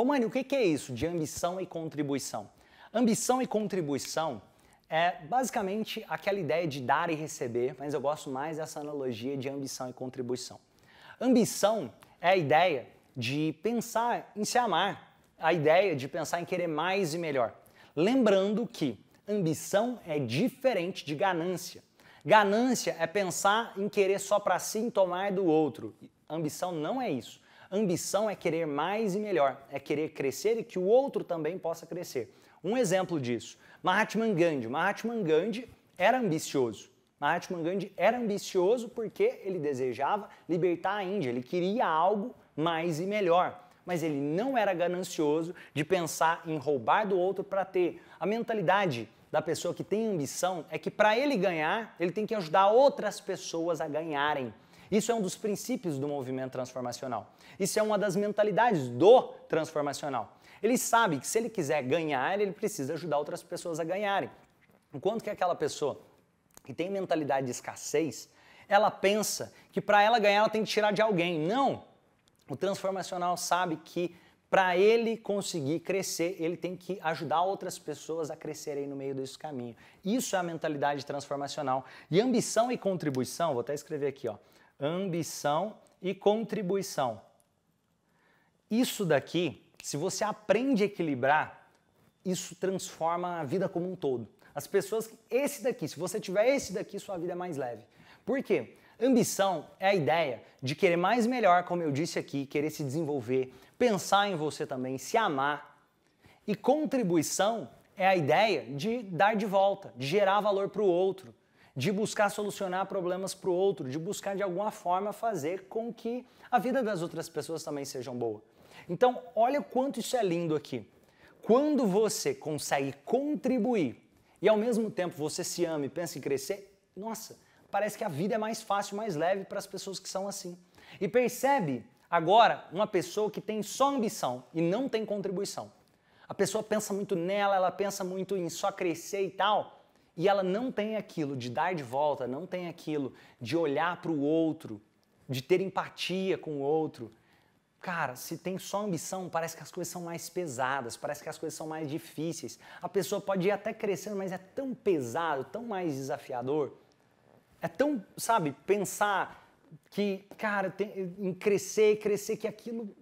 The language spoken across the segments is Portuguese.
Romani, o que é isso de ambição e contribuição? Ambição e contribuição é basicamente aquela ideia de dar e receber, mas eu gosto mais dessa analogia de ambição e contribuição. Ambição é a ideia de pensar em se amar, a ideia de pensar em querer mais e melhor. Lembrando que ambição é diferente de ganância. Ganância é pensar em querer só para si e tomar do outro. Ambição não é isso. Ambição é querer mais e melhor, é querer crescer e que o outro também possa crescer. Um exemplo disso, Mahatma Gandhi. Mahatma Gandhi era ambicioso. Mahatma Gandhi era ambicioso porque ele desejava libertar a Índia, ele queria algo mais e melhor. Mas ele não era ganancioso de pensar em roubar do outro para ter. A mentalidade da pessoa que tem ambição é que para ele ganhar, ele tem que ajudar outras pessoas a ganharem. Isso é um dos princípios do movimento transformacional. Isso é uma das mentalidades do transformacional. Ele sabe que se ele quiser ganhar, ele precisa ajudar outras pessoas a ganharem. Enquanto que aquela pessoa que tem mentalidade de escassez, ela pensa que para ela ganhar ela tem que tirar de alguém. Não! O transformacional sabe que para ele conseguir crescer, ele tem que ajudar outras pessoas a crescerem no meio desse caminho. Isso é a mentalidade transformacional. E ambição e contribuição, vou até escrever aqui, ó. Ambição e contribuição. Isso daqui, se você aprende a equilibrar, isso transforma a vida como um todo. As pessoas, se você tiver esse daqui, sua vida é mais leve. Por quê? Ambição é a ideia de querer mais e melhor, como eu disse aqui, querer se desenvolver, pensar em você também, se amar. E contribuição é a ideia de dar de volta, de gerar valor para o outro, de buscar solucionar problemas para o outro, de buscar de alguma forma fazer com que a vida das outras pessoas também sejam boa. Então, olha o quanto isso é lindo aqui. Quando você consegue contribuir e ao mesmo tempo você se ama e pensa em crescer, nossa, parece que a vida é mais fácil, mais leve para as pessoas que são assim. E percebe agora uma pessoa que tem só ambição e não tem contribuição. A pessoa pensa muito nela, ela pensa muito em só crescer e tal, e ela não tem aquilo de dar de volta, não tem aquilo de olhar para o outro, de ter empatia com o outro. Cara, se tem só ambição, parece que as coisas são mais pesadas, parece que as coisas são mais difíceis. A pessoa pode ir até crescendo, mas é tão pesado, tão mais desafiador. É tão, sabe, pensar que, cara, em crescer, que aquilo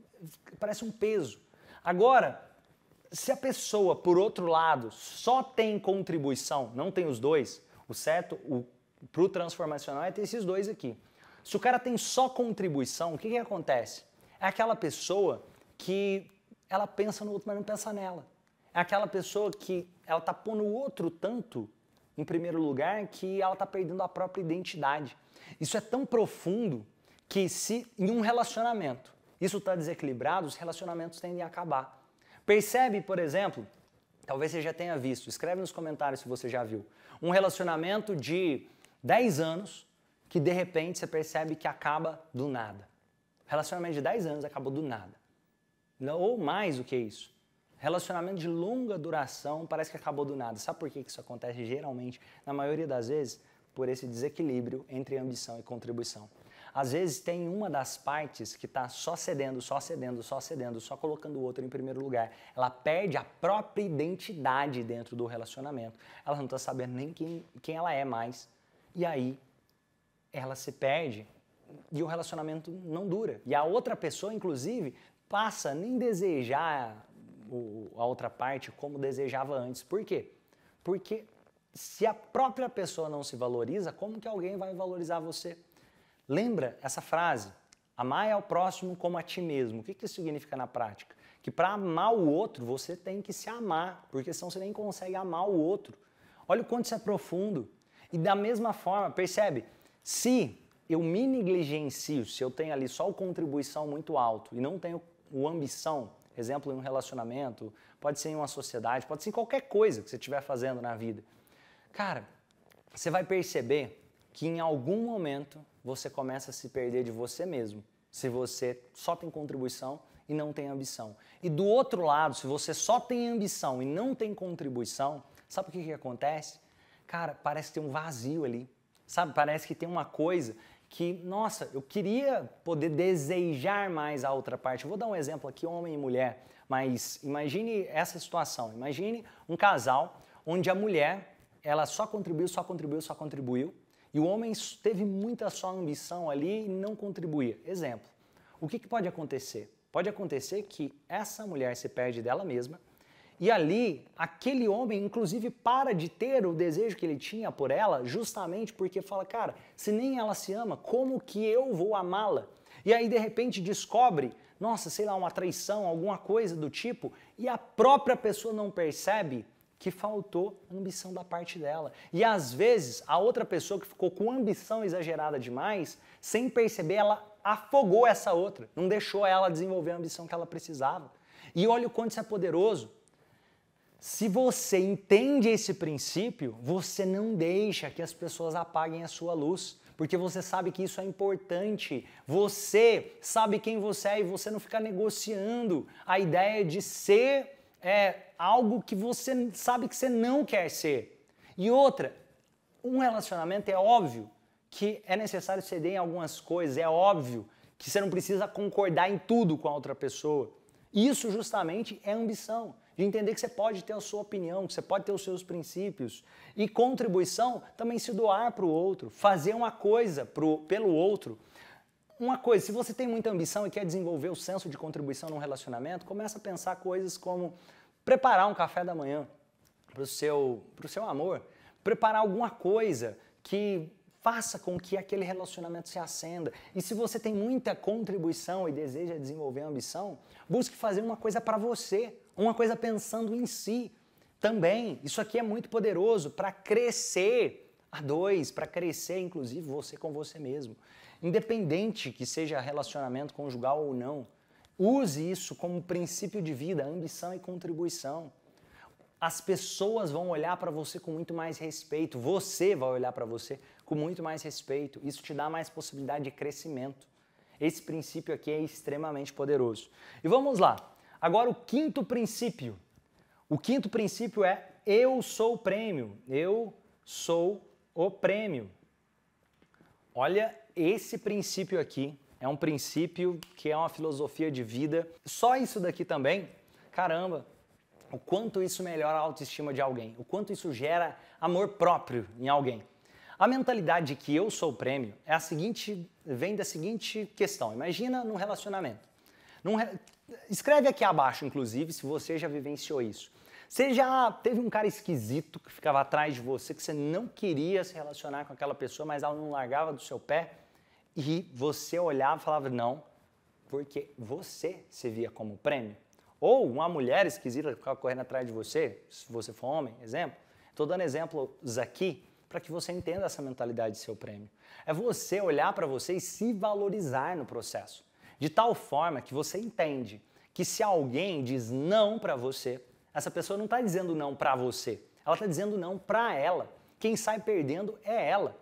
parece um peso. Agora, se a pessoa, por outro lado, só tem contribuição, não tem os dois, o certo para o transformacional é ter esses dois aqui. Se o cara tem só contribuição, o que acontece? É aquela pessoa que ela pensa no outro, mas não pensa nela. É aquela pessoa que ela tá pondo o outro tanto em primeiro lugar que ela tá perdendo a própria identidade. Isso é tão profundo que se em um relacionamento isso está desequilibrado, os relacionamentos tendem a acabar. Percebe, por exemplo, talvez você já tenha visto, escreve nos comentários se você já viu, um relacionamento de 10 anos que de repente você percebe que acaba do nada. Relacionamento de 10 anos acabou do nada. Ou mais do que isso. Relacionamento de longa duração parece que acabou do nada. Sabe por que isso acontece geralmente? Na maioria das vezes, por esse desequilíbrio entre ambição e contribuição. Às vezes tem uma das partes que está só cedendo, só colocando o outro em primeiro lugar. Ela perde a própria identidade dentro do relacionamento. Ela não está sabendo nem quem ela é mais. E aí, ela se perde e o relacionamento não dura. E a outra pessoa, inclusive, passa a nem desejar a outra parte como desejava antes. Por quê? Porque se a própria pessoa não se valoriza, como que alguém vai valorizar você? Lembra essa frase? Amar ao próximo como a ti mesmo. O que isso significa na prática? Que para amar o outro, você tem que se amar, porque senão você nem consegue amar o outro. Olha o quanto isso é profundo. E da mesma forma, percebe? Se eu me negligencio, se eu tenho ali só o contribuição muito alto e não tenho o ambição, exemplo, em um relacionamento, pode ser em uma sociedade, pode ser em qualquer coisa que você estiver fazendo na vida. Cara, você vai perceber que em algum momento você começa a se perder de você mesmo, se você só tem contribuição e não tem ambição. E do outro lado, se você só tem ambição e não tem contribuição, sabe o que acontece? Cara, parece que tem um vazio ali, sabe? Parece que tem uma coisa que, nossa, eu queria poder desejar mais a outra parte. Eu vou dar um exemplo aqui, homem e mulher. Mas imagine essa situação, imagine um casal onde a mulher, ela só contribuiu, e o homem teve muita só ambição ali e não contribuía. Exemplo, o que pode acontecer? Pode acontecer que essa mulher se perde dela mesma e ali aquele homem, inclusive, para de ter o desejo que ele tinha por ela justamente porque fala, cara, se nem ela se ama, como que eu vou amá-la? E aí, de repente, descobre, nossa, sei lá, uma traição, alguma coisa do tipo, e a própria pessoa não percebe que faltou ambição da parte dela. E às vezes, a outra pessoa que ficou com ambição exagerada demais, sem perceber, ela afogou essa outra, não deixou ela desenvolver a ambição que ela precisava. E olha o quanto isso é poderoso. Se você entende esse princípio, você não deixa que as pessoas apaguem a sua luz, porque você sabe que isso é importante. Você sabe quem você é e você não fica negociando a ideia de ser algo que você sabe que você não quer ser. E outra, um relacionamento é óbvio que é necessário ceder em algumas coisas, é óbvio que você não precisa concordar em tudo com a outra pessoa. Isso justamente é ambição, de entender que você pode ter a sua opinião, que você pode ter os seus princípios. E contribuição também se doar para o outro, fazer uma coisa pelo outro. Uma coisa, se você tem muita ambição e quer desenvolver o senso de contribuição num relacionamento, começa a pensar coisas como preparar um café da manhã para o seu amor, preparar alguma coisa que faça com que aquele relacionamento se acenda. E se você tem muita contribuição e deseja desenvolver ambição, busque fazer uma coisa para você, uma coisa pensando em si também. Isso aqui é muito poderoso para crescer a dois, para crescer inclusive você com você mesmo. Independente que seja relacionamento conjugal ou não, use isso como princípio de vida, ambição e contribuição. As pessoas vão olhar para você com muito mais respeito, você vai olhar para você com muito mais respeito. Isso te dá mais possibilidade de crescimento. Esse princípio aqui é extremamente poderoso. E vamos lá. Agora o quinto princípio. O quinto princípio é eu sou o prêmio. Eu sou o prêmio. Olha, esse princípio aqui é um princípio que é uma filosofia de vida. Só isso daqui também, caramba, o quanto isso melhora a autoestima de alguém, o quanto isso gera amor próprio em alguém. A mentalidade de que eu sou o prêmio é a seguinte, vem da seguinte questão. Imagina num relacionamento. Escreve aqui abaixo, inclusive, se você já vivenciou isso. Você já teve um cara esquisito que ficava atrás de você, que você não queria se relacionar com aquela pessoa, mas ela não largava do seu pé, e você olhava e falava não, porque você se via como prêmio. Ou uma mulher esquisita que ficava correndo atrás de você, se você for homem, exemplo. Estou dando exemplos aqui para que você entenda essa mentalidade de seu prêmio. É você olhar para você e se valorizar no processo. De tal forma que você entende que se alguém diz não para você, essa pessoa não está dizendo não para você, ela está dizendo não para ela. Quem sai perdendo é ela.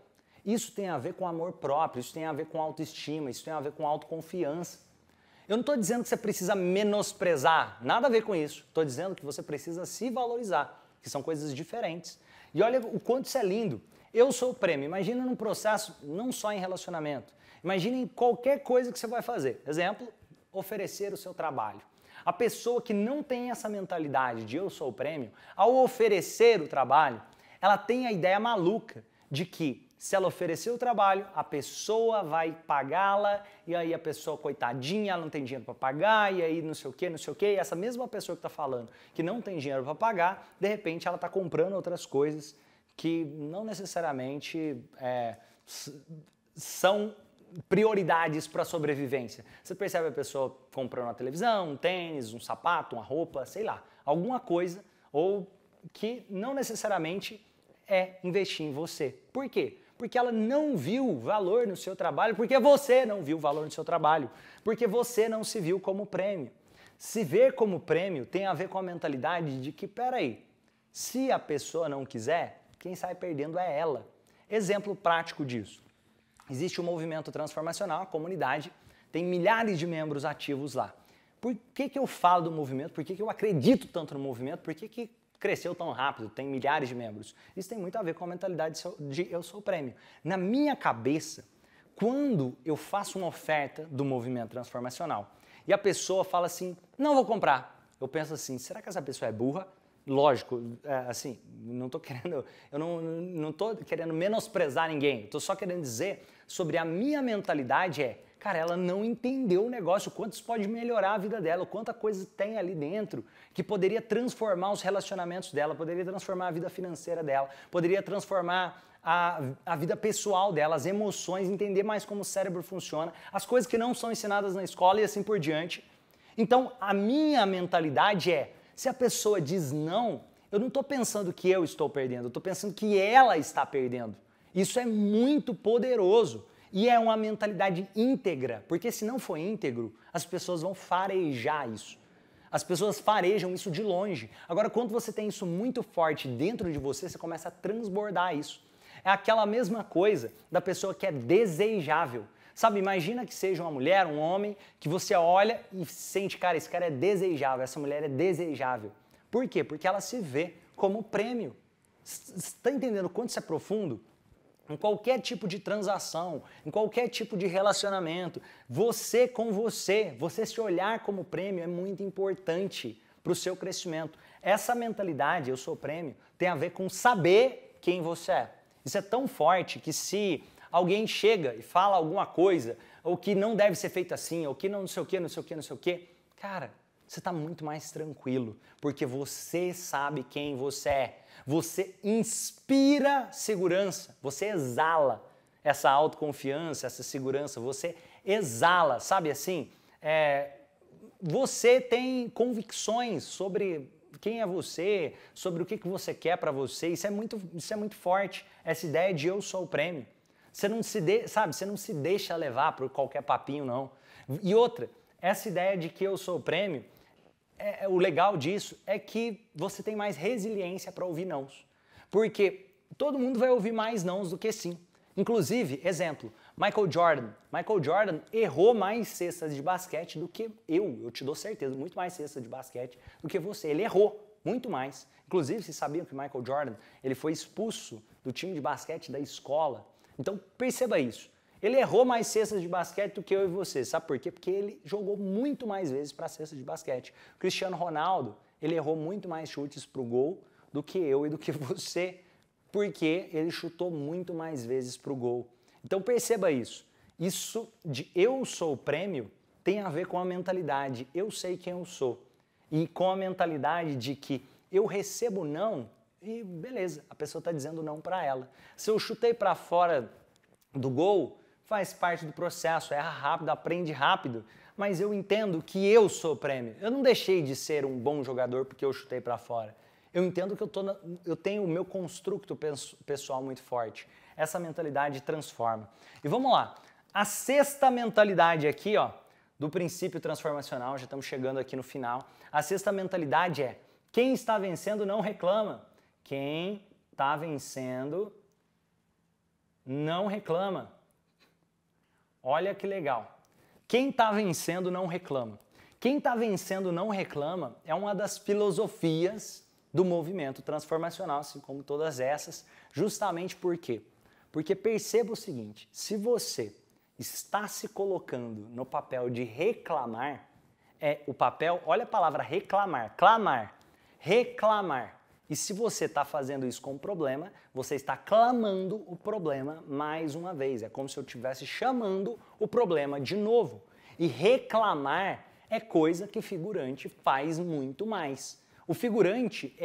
Isso tem a ver com amor próprio, isso tem a ver com autoestima, isso tem a ver com autoconfiança. Eu não estou dizendo que você precisa menosprezar, nada a ver com isso. Estou dizendo que você precisa se valorizar, que são coisas diferentes. E olha o quanto isso é lindo. Eu sou o prêmio. Imagina num processo, não só em relacionamento. Imagina em qualquer coisa que você vai fazer. Exemplo, oferecer o seu trabalho. A pessoa que não tem essa mentalidade de eu sou o prêmio, ao oferecer o trabalho, ela tem a ideia maluca de que se ela oferecer o trabalho, a pessoa vai pagá-la, e aí a pessoa, coitadinha, ela não tem dinheiro para pagar, e aí não sei o quê, e essa mesma pessoa que está falando que não tem dinheiro para pagar, de repente ela está comprando outras coisas que não necessariamente são prioridades para a sobrevivência. Você percebe a pessoa comprando uma televisão, um tênis, um sapato, uma roupa, sei lá, alguma coisa, ou que não necessariamente é investir em você. Por quê? Porque ela não viu valor no seu trabalho, porque você não viu valor no seu trabalho, porque você não se viu como prêmio. Se ver como prêmio tem a ver com a mentalidade de que, peraí, se a pessoa não quiser, quem sai perdendo é ela. Exemplo prático disso. Existe um movimento transformacional, a comunidade, tem milhares de membros ativos lá. Por que eu falo do movimento? Por que eu acredito tanto no movimento? Por que cresceu tão rápido, tem milhares de membros? Isso tem muito a ver com a mentalidade de eu sou o prêmio. Na minha cabeça, quando eu faço uma oferta do movimento transformacional e a pessoa fala assim, não vou comprar, eu penso assim, será que essa pessoa é burra? Lógico, assim, eu não tô querendo menosprezar ninguém, eu tô só querendo dizer sobre a minha mentalidade cara, ela não entendeu o negócio, o quanto isso pode melhorar a vida dela, o quanta coisa tem ali dentro que poderia transformar os relacionamentos dela, poderia transformar a vida financeira dela, poderia transformar a vida pessoal dela, as emoções, entender mais como o cérebro funciona, as coisas que não são ensinadas na escola e assim por diante. Então, a minha mentalidade se a pessoa diz não, eu não estou pensando que eu estou perdendo, eu estou pensando que ela está perdendo. Isso é muito poderoso e é uma mentalidade íntegra, porque se não for íntegro, as pessoas vão farejar isso. As pessoas farejam isso de longe. Agora, quando você tem isso muito forte dentro de você, você começa a transbordar isso. É aquela mesma coisa da pessoa que é desejável. Sabe, imagina que seja uma mulher, um homem, que você olha e sente, cara, esse cara é desejável, essa mulher é desejável. Por quê? Porque ela se vê como prêmio. Está entendendo o quanto isso é profundo? Em qualquer tipo de transação, em qualquer tipo de relacionamento, você com você se olhar como prêmio é muito importante para o seu crescimento. Essa mentalidade, eu sou prêmio, tem a ver com saber quem você é. Isso é tão forte que se alguém chega e fala alguma coisa, ou que não deve ser feito assim, ou que não sei o que, não sei o que, não sei o que, cara, você está muito mais tranquilo, porque você sabe quem você é. Você inspira segurança, você exala essa autoconfiança, essa segurança, você exala, sabe assim? Você tem convicções sobre quem é você, sobre o que você quer para você, isso é muito forte, essa ideia de eu sou o prêmio. Você não se deixa levar por qualquer papinho, não. E outra, essa ideia de que eu sou o prêmio, o legal disso é que você tem mais resiliência para ouvir nãos. Porque todo mundo vai ouvir mais nãos do que sim. Inclusive, exemplo, Michael Jordan. Michael Jordan errou mais cestas de basquete do que eu te dou certeza, muito mais cestas de basquete do que você. Ele errou muito mais. Inclusive, vocês sabiam que Michael Jordan ele foi expulso do time de basquete da escola? Então, perceba isso. Ele errou mais cestas de basquete do que eu e você. Sabe por quê? Porque ele jogou muito mais vezes para cestas de basquete. O Cristiano Ronaldo, ele errou muito mais chutes para o gol do que eu e do que você, porque ele chutou muito mais vezes para o gol. Então, perceba isso. Isso de eu sou o prêmio tem a ver com a mentalidade. Eu sei quem eu sou. E com a mentalidade de que eu recebo não, e beleza, a pessoa está dizendo não para ela. Se eu chutei para fora do gol, faz parte do processo, erra rápido, aprende rápido, mas eu entendo que eu sou o prêmio. Eu não deixei de ser um bom jogador porque eu chutei para fora. Eu entendo que eu tenho o meu construto pessoal muito forte. Essa mentalidade transforma. E vamos lá, a sexta mentalidade aqui, do princípio transformacional, já estamos chegando aqui no final. A sexta mentalidade quem está vencendo não reclama. Quem está vencendo não reclama. Olha que legal. Quem está vencendo não reclama. Quem está vencendo não reclama é uma das filosofias do movimento transformacional, assim como todas essas, justamente por quê? Porque perceba o seguinte, se você está se colocando no papel de reclamar, o papel, olha a palavra reclamar, reclamar. E se você está fazendo isso com um problema, você está clamando o problema mais uma vez. É como se eu estivesse chamando o problema de novo. E reclamar é coisa que figurante faz muito mais. O figurante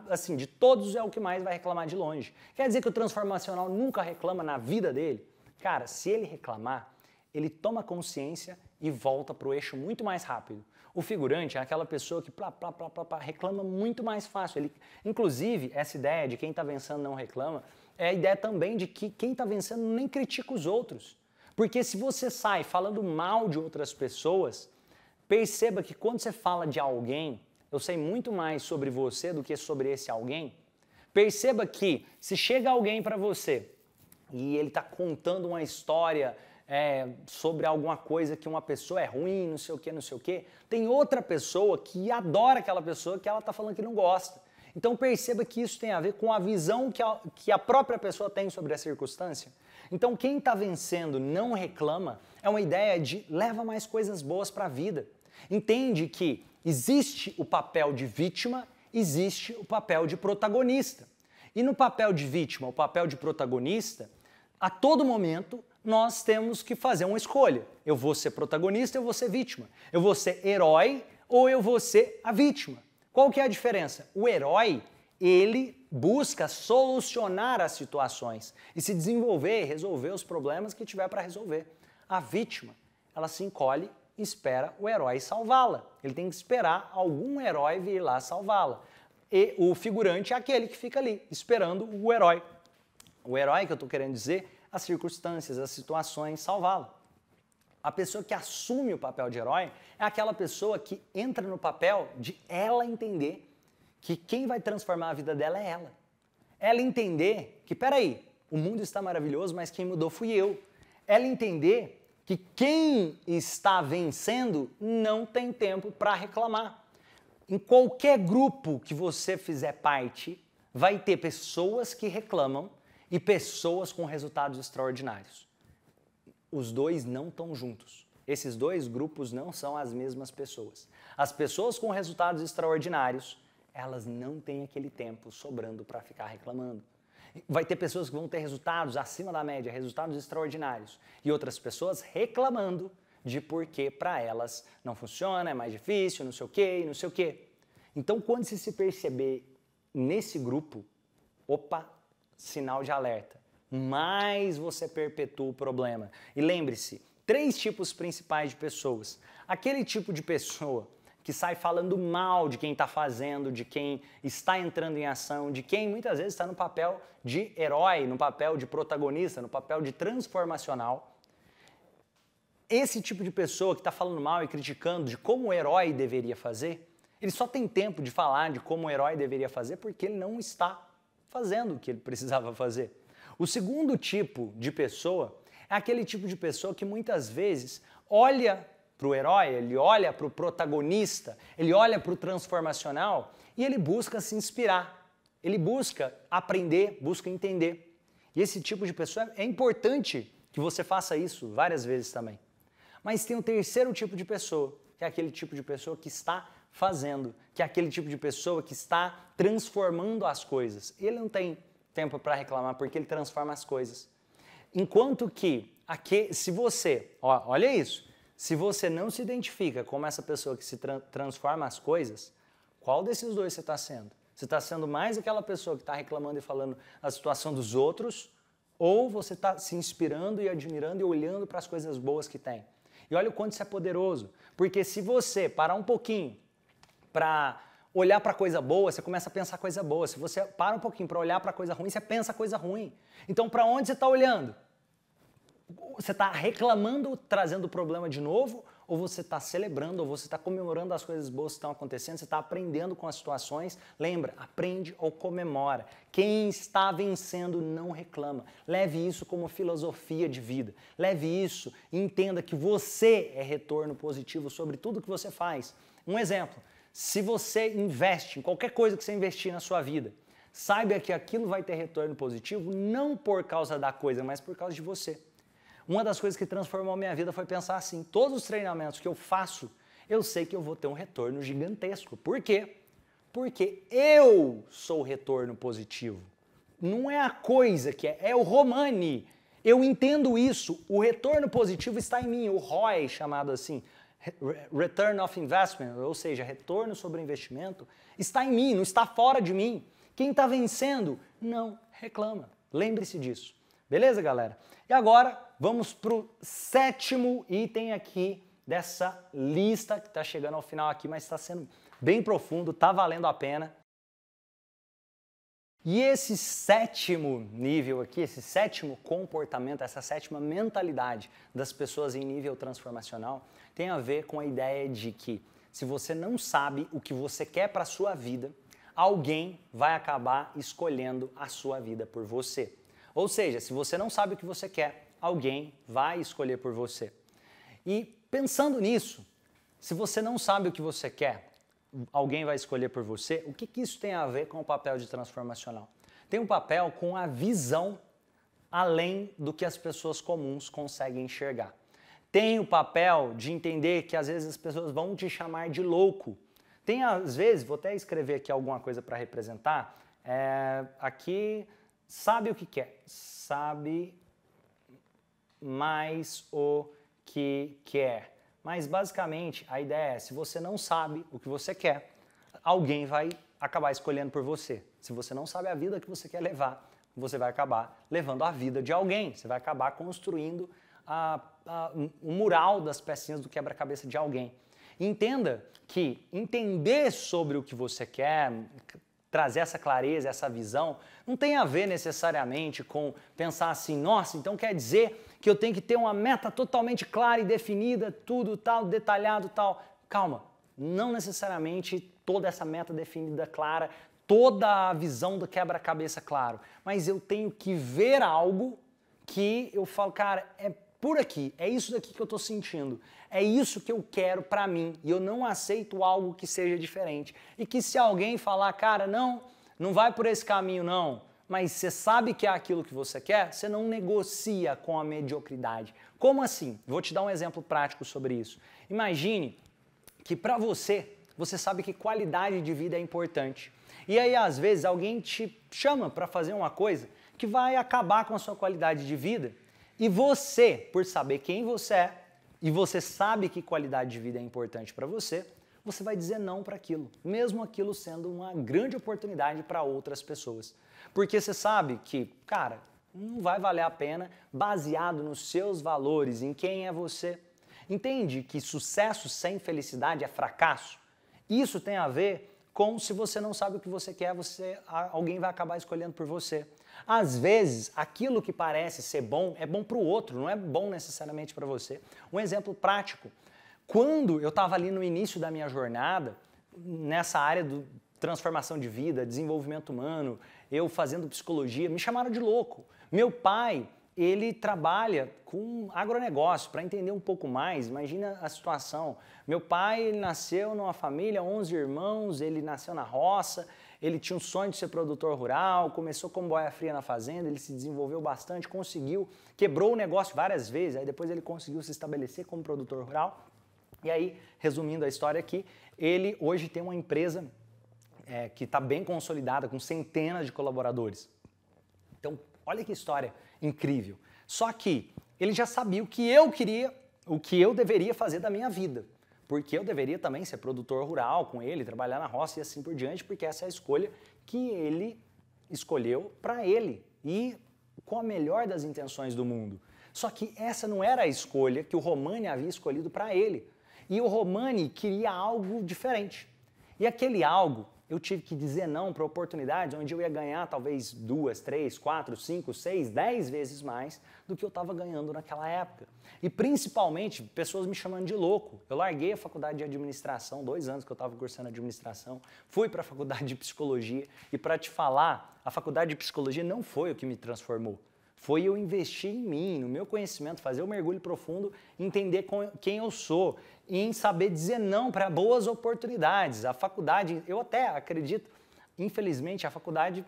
assim, de todos é o que mais vai reclamar de longe. Quer dizer que o transformacional nunca reclama na vida dele? Cara, se ele reclamar, ele toma consciência e volta para o eixo muito mais rápido. O figurante é aquela pessoa que reclama muito mais fácil. Inclusive, essa ideia de quem está vencendo não reclama é a ideia também de que quem está vencendo nem critica os outros. Porque se você sai falando mal de outras pessoas, perceba que quando você fala de alguém, eu sei muito mais sobre você do que sobre esse alguém. Perceba que se chega alguém para você e ele está contando uma história sobre alguma coisa que uma pessoa é ruim, não sei o quê, tem outra pessoa que adora aquela pessoa que ela está falando que não gosta. Então perceba que isso tem a ver com a visão que a própria pessoa tem sobre a circunstância. Então quem está vencendo não reclama é uma ideia de leva mais coisas boas para a vida. Entende que Existe o papel de vítima, existe o papel de protagonista. E no papel de vítima, o papel de protagonista, a todo momento nós temos que fazer uma escolha. Eu vou ser protagonista, eu vou ser vítima. Eu vou ser herói ou eu vou ser a vítima. Qual que é a diferença? O herói, ele busca solucionar as situações e se desenvolver e resolver os problemas que tiver para resolver. A vítima, ela se encolhe e espera o herói salvá-la. Ele tem que esperar algum herói vir lá salvá-la. E o figurante é aquele que fica ali, esperando o herói. O herói que eu estou querendo dizer, as circunstâncias, as situações, salvá-la. A pessoa que assume o papel de herói é aquela pessoa que entra no papel de ela entender que quem vai transformar a vida dela é ela. Ela entender que, peraí, o mundo está maravilhoso, mas quem mudou fui eu. Ela entender que quem está vencendo não tem tempo para reclamar. Em qualquer grupo que você fizer parte, vai ter pessoas que reclamam e pessoas com resultados extraordinários. Os dois não estão juntos. Esses dois grupos não são as mesmas pessoas. As pessoas com resultados extraordinários, elas não têm aquele tempo sobrando para ficar reclamando. Vai ter pessoas que vão ter resultados acima da média, resultados extraordinários, e outras pessoas reclamando de porque para elas não funciona, é mais difícil, não sei o quê, não sei o quê. Então, quando você se perceber nesse grupo, opa, sinal de alerta. Mais você perpetua o problema. E lembre-se, 3 tipos principais de pessoas. Aquele tipo de pessoa que sai falando mal de quem está fazendo, de quem está entrando em ação, de quem muitas vezes está no papel de herói, no papel de protagonista, no papel de transformacional. Esse tipo de pessoa que está falando mal e criticando de como o herói deveria fazer, ele só tem tempo de falar de como o herói deveria fazer porque ele não está fazendo o que ele precisava fazer. O segundo tipo de pessoa é aquele tipo de pessoa que muitas vezes olha para o herói, ele olha para o protagonista, ele olha para o transformacional e ele busca se inspirar, ele busca aprender, busca entender. E esse tipo de pessoa é importante que você faça isso várias vezes também. Mas tem o terceiro tipo de pessoa, que é aquele tipo de pessoa que está fazendo, que é aquele tipo de pessoa que está transformando as coisas. Ele não tem tempo para reclamar porque ele transforma as coisas. Enquanto que, se você, olha isso, se você não se identifica como essa pessoa que se transforma as coisas, qual desses dois você está sendo? Você está sendo mais aquela pessoa que está reclamando e falando a situação dos outros, ou você está se inspirando e admirando e olhando para as coisas boas que tem? E olha o quanto isso é poderoso, porque se você parar um pouquinho para olhar para coisa boa, você começa a pensar coisa boa. Se você para um pouquinho para olhar para coisa ruim, você pensa coisa ruim. Então, para onde você está olhando? Você está reclamando, trazendo o problema de novo, ou você está celebrando, ou você está comemorando as coisas boas que estão acontecendo, você está aprendendo com as situações? Lembra, aprende ou comemora. Quem está vencendo não reclama. Leve isso como filosofia de vida. Leve isso e entenda que você é retorno positivo sobre tudo que você faz. Um exemplo, se você investe em qualquer coisa que você investir na sua vida, saiba que aquilo vai ter retorno positivo não por causa da coisa, mas por causa de você. Uma das coisas que transformou a minha vida foi pensar assim, todos os treinamentos que eu faço, eu sei que eu vou ter um retorno gigantesco. Por quê? Porque eu sou o retorno positivo. Não é a coisa que é o Romani. Eu entendo isso. O retorno positivo está em mim, o ROI, chamado assim, Return of Investment, ou seja, retorno sobre investimento, está em mim, não está fora de mim. Quem está vencendo, não reclama. Lembre-se disso. Beleza, galera? E agora, vamos para o 7º item aqui dessa lista, que está chegando ao final aqui, mas está sendo bem profundo, está valendo a pena. E esse 7º nível aqui, esse 7º comportamento, essa 7ª mentalidade das pessoas em nível transformacional tem a ver com a ideia de que se você não sabe o que você quer para a sua vida, alguém vai acabar escolhendo a sua vida por você. Ou seja, se você não sabe o que você quer, alguém vai escolher por você. E pensando nisso, se você não sabe o que você quer, alguém vai escolher por você, o que isso tem a ver com o papel de transformacional? Tem um papel com a visão além do que as pessoas comuns conseguem enxergar. Tem o papel de entender que às vezes as pessoas vão te chamar de louco Tem, às vezes, vou até escrever aqui alguma coisa para representar, aqui, sabe o que quer, sabe mais o que quer. Mas, basicamente, a ideia é, se você não sabe o que você quer, alguém vai acabar escolhendo por você. Se você não sabe a vida que você quer levar, você vai acabar levando a vida de alguém. Você vai acabar construindo um mural das pecinhas do quebra-cabeça de alguém. Entenda que entender sobre o que você quer, trazer essa clareza, essa visão, não tem a ver necessariamente com pensar assim, nossa, então quer dizer que eu tenho que ter uma meta totalmente clara e definida, tudo tal, detalhado tal. Calma, não necessariamente toda essa meta definida, clara, toda a visão do quebra-cabeça claro, mas eu tenho que ver algo que eu falo, cara, é por aqui, é isso daqui que eu estou sentindo, é isso que eu quero para mim e eu não aceito algo que seja diferente. E que se alguém falar, cara, não vai por esse caminho não, mas você sabe que é aquilo que você quer, você não negocia com a mediocridade. Como assim? Vou te dar um exemplo prático sobre isso. Imagine que para você sabe que qualidade de vida é importante. E aí, às vezes, alguém te chama para fazer uma coisa que vai acabar com a sua qualidade de vida. E você, por saber quem você é, e você sabe que qualidade de vida é importante para você, você vai dizer não para aquilo, mesmo aquilo sendo uma grande oportunidade para outras pessoas. Porque você sabe que, cara, não vai valer a pena baseado nos seus valores, em quem é você. Entende que sucesso sem felicidade é fracasso? Isso tem a ver com se você não sabe o que você quer, alguém vai acabar escolhendo por você. Às vezes, aquilo que parece ser bom é bom para o outro, não é bom necessariamente para você. Um exemplo prático, quando eu estava ali no início da minha jornada, nessa área de transformação de vida, desenvolvimento humano, eu fazendo psicologia, me chamaram de louco. Meu pai, ele trabalha com agronegócio, para entender um pouco mais, imagina a situação. Meu pai, ele nasceu numa família, 11 irmãos, ele nasceu na roça, ele tinha um sonho de ser produtor rural, começou como boia fria na fazenda, ele se desenvolveu bastante, conseguiu, quebrou o negócio várias vezes, aí depois ele conseguiu se estabelecer como produtor rural. E aí, resumindo a história aqui, ele hoje tem uma empresa que está bem consolidada, com centenas de colaboradores. Então, olha que história incrível. Só que ele já sabia o que eu queria, o que eu deveria fazer da minha vida. Porque eu deveria também ser produtor rural com ele, trabalhar na roça e assim por diante, porque essa é a escolha que ele escolheu para ele e com a melhor das intenções do mundo. Só que essa não era a escolha que o Romani havia escolhido para ele. E o Romani queria algo diferente. E aquele algo, eu tive que dizer não para oportunidades onde eu ia ganhar talvez 2, 3, 4, 5, 6, 10 vezes mais do que eu estava ganhando naquela época. E principalmente, pessoas me chamando de louco. Eu larguei a faculdade de administração, 2 anos que eu estava cursando administração, fui para a faculdade de psicologia e para te falar, a faculdade de psicologia não foi o que me transformou. Foi eu investir em mim, no meu conhecimento, fazer um mergulho profundo, entender quem eu sou, em saber dizer não para boas oportunidades. A faculdade, eu até acredito, infelizmente, a faculdade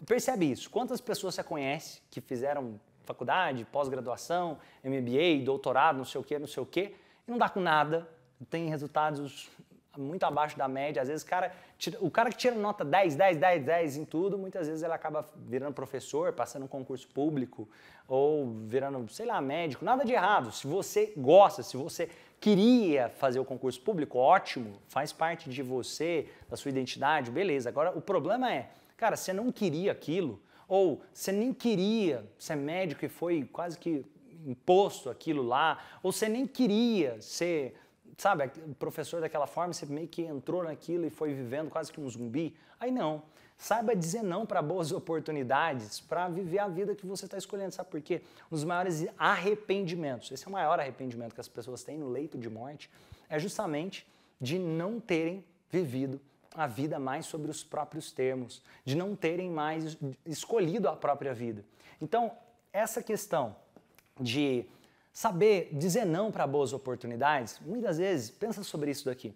percebe isso. Quantas pessoas você conhece que fizeram faculdade, pós-graduação, MBA, doutorado, não sei o quê, e não dá com nada, tem resultados muito abaixo da média. Às vezes o cara que tira nota 10, 10, 10, 10 em tudo, muitas vezes ele acaba virando professor, passando um concurso público ou virando, sei lá, médico. Nada de errado. Se você gosta, se você queria fazer o concurso público, ótimo, faz parte de você, da sua identidade, beleza. Agora, o problema é, cara, você não queria aquilo, ou você nem queria ser médico e foi quase que imposto aquilo lá, ou você nem queria ser, sabe, o professor daquela forma, você meio que entrou naquilo e foi vivendo quase que um zumbi. Aí não. Saiba dizer não para boas oportunidades, para viver a vida que você está escolhendo. Sabe por quê? Um dos maiores arrependimentos, esse é o maior arrependimento que as pessoas têm no leito de morte, é justamente de não terem vivido a vida mais sobre os próprios termos, de não terem mais escolhido a própria vida. Então, essa questão de saber dizer não para boas oportunidades, muitas vezes, pensa sobre isso daqui.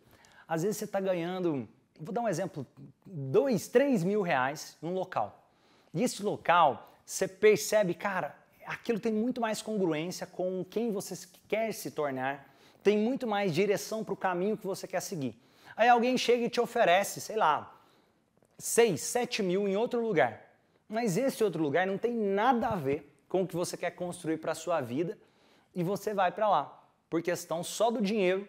Às vezes você está ganhando, vou dar um exemplo, 2, 3 mil reais num local. E esse local, você percebe, cara, aquilo tem muito mais congruência com quem você quer se tornar, tem muito mais direção para o caminho que você quer seguir. Aí alguém chega e te oferece, sei lá, 6, 7 mil em outro lugar. Mas esse outro lugar não tem nada a ver com o que você quer construir para a sua vida e você vai para lá, por questão só do dinheiro,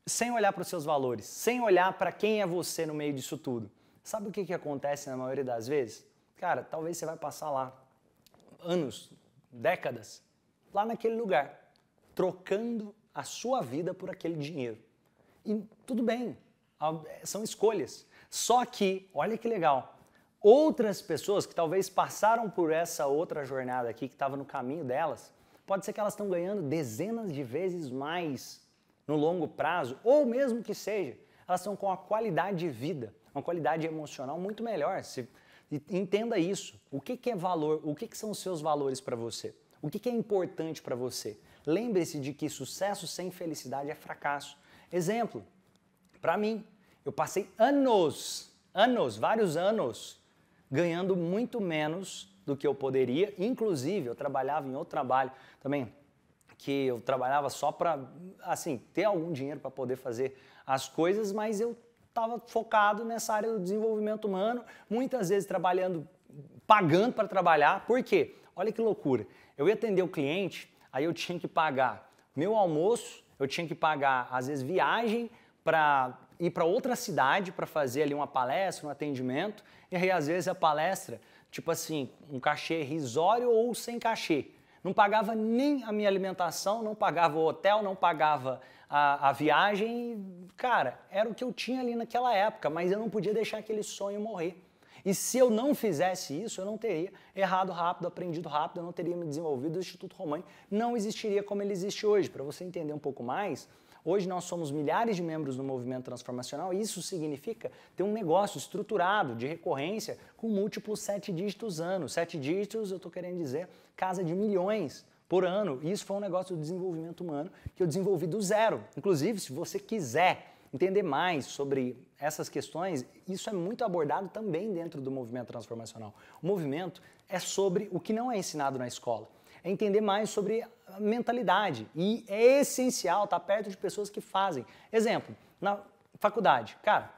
sem olhar para os seus valores, sem olhar para quem é você no meio disso tudo. Sabe o que acontece na maioria das vezes? Cara, talvez você vai passar lá anos, décadas, lá naquele lugar, trocando a sua vida por aquele dinheiro. E tudo bem, são escolhas. Só que, olha que legal, outras pessoas que talvez passaram por essa outra jornada aqui, que estava no caminho delas, pode ser que elas estão ganhando dezenas de vezes mais no longo prazo, ou mesmo que seja, elas estão com uma qualidade de vida, uma qualidade emocional muito melhor. Entenda isso. O que é valor? O que são os seus valores para você? O que é importante para você? Lembre-se de que sucesso sem felicidade é fracasso. Exemplo, para mim, eu passei vários anos, ganhando muito menos do que eu poderia. Inclusive, eu trabalhava em outro trabalho também, que eu trabalhava só para, assim, ter algum dinheiro para poder fazer as coisas, mas eu estava focado nessa área do desenvolvimento humano, muitas vezes trabalhando, pagando para trabalhar. Por quê? Olha que loucura. Eu ia atender o cliente, aí eu tinha que pagar meu almoço, eu tinha que pagar, às vezes, viagem para ir para outra cidade para fazer ali uma palestra, um atendimento, e aí, às vezes, a palestra, tipo assim, um cachê irrisório ou sem cachê. Não pagava nem a minha alimentação, não pagava o hotel, não pagava a viagem. Cara, era o que eu tinha ali naquela época, mas eu não podia deixar aquele sonho morrer. E se eu não fizesse isso, eu não teria errado rápido, aprendido rápido, eu não teria me desenvolvido, o Instituto Romani não existiria como ele existe hoje. Para você entender um pouco mais, hoje nós somos milhares de membros no movimento transformacional e isso significa ter um negócio estruturado de recorrência com múltiplos 7 dígitos ano. 7 dígitos, eu estou querendo dizer, casa de milhões por ano. E isso foi um negócio do desenvolvimento humano que eu desenvolvi do zero. Inclusive, se você quiser entender mais sobre essas questões, isso é muito abordado também dentro do movimento transformacional. O movimento é sobre o que não é ensinado na escola. É entender mais sobre a mentalidade e é essencial estar perto de pessoas que fazem. Exemplo, na faculdade, cara,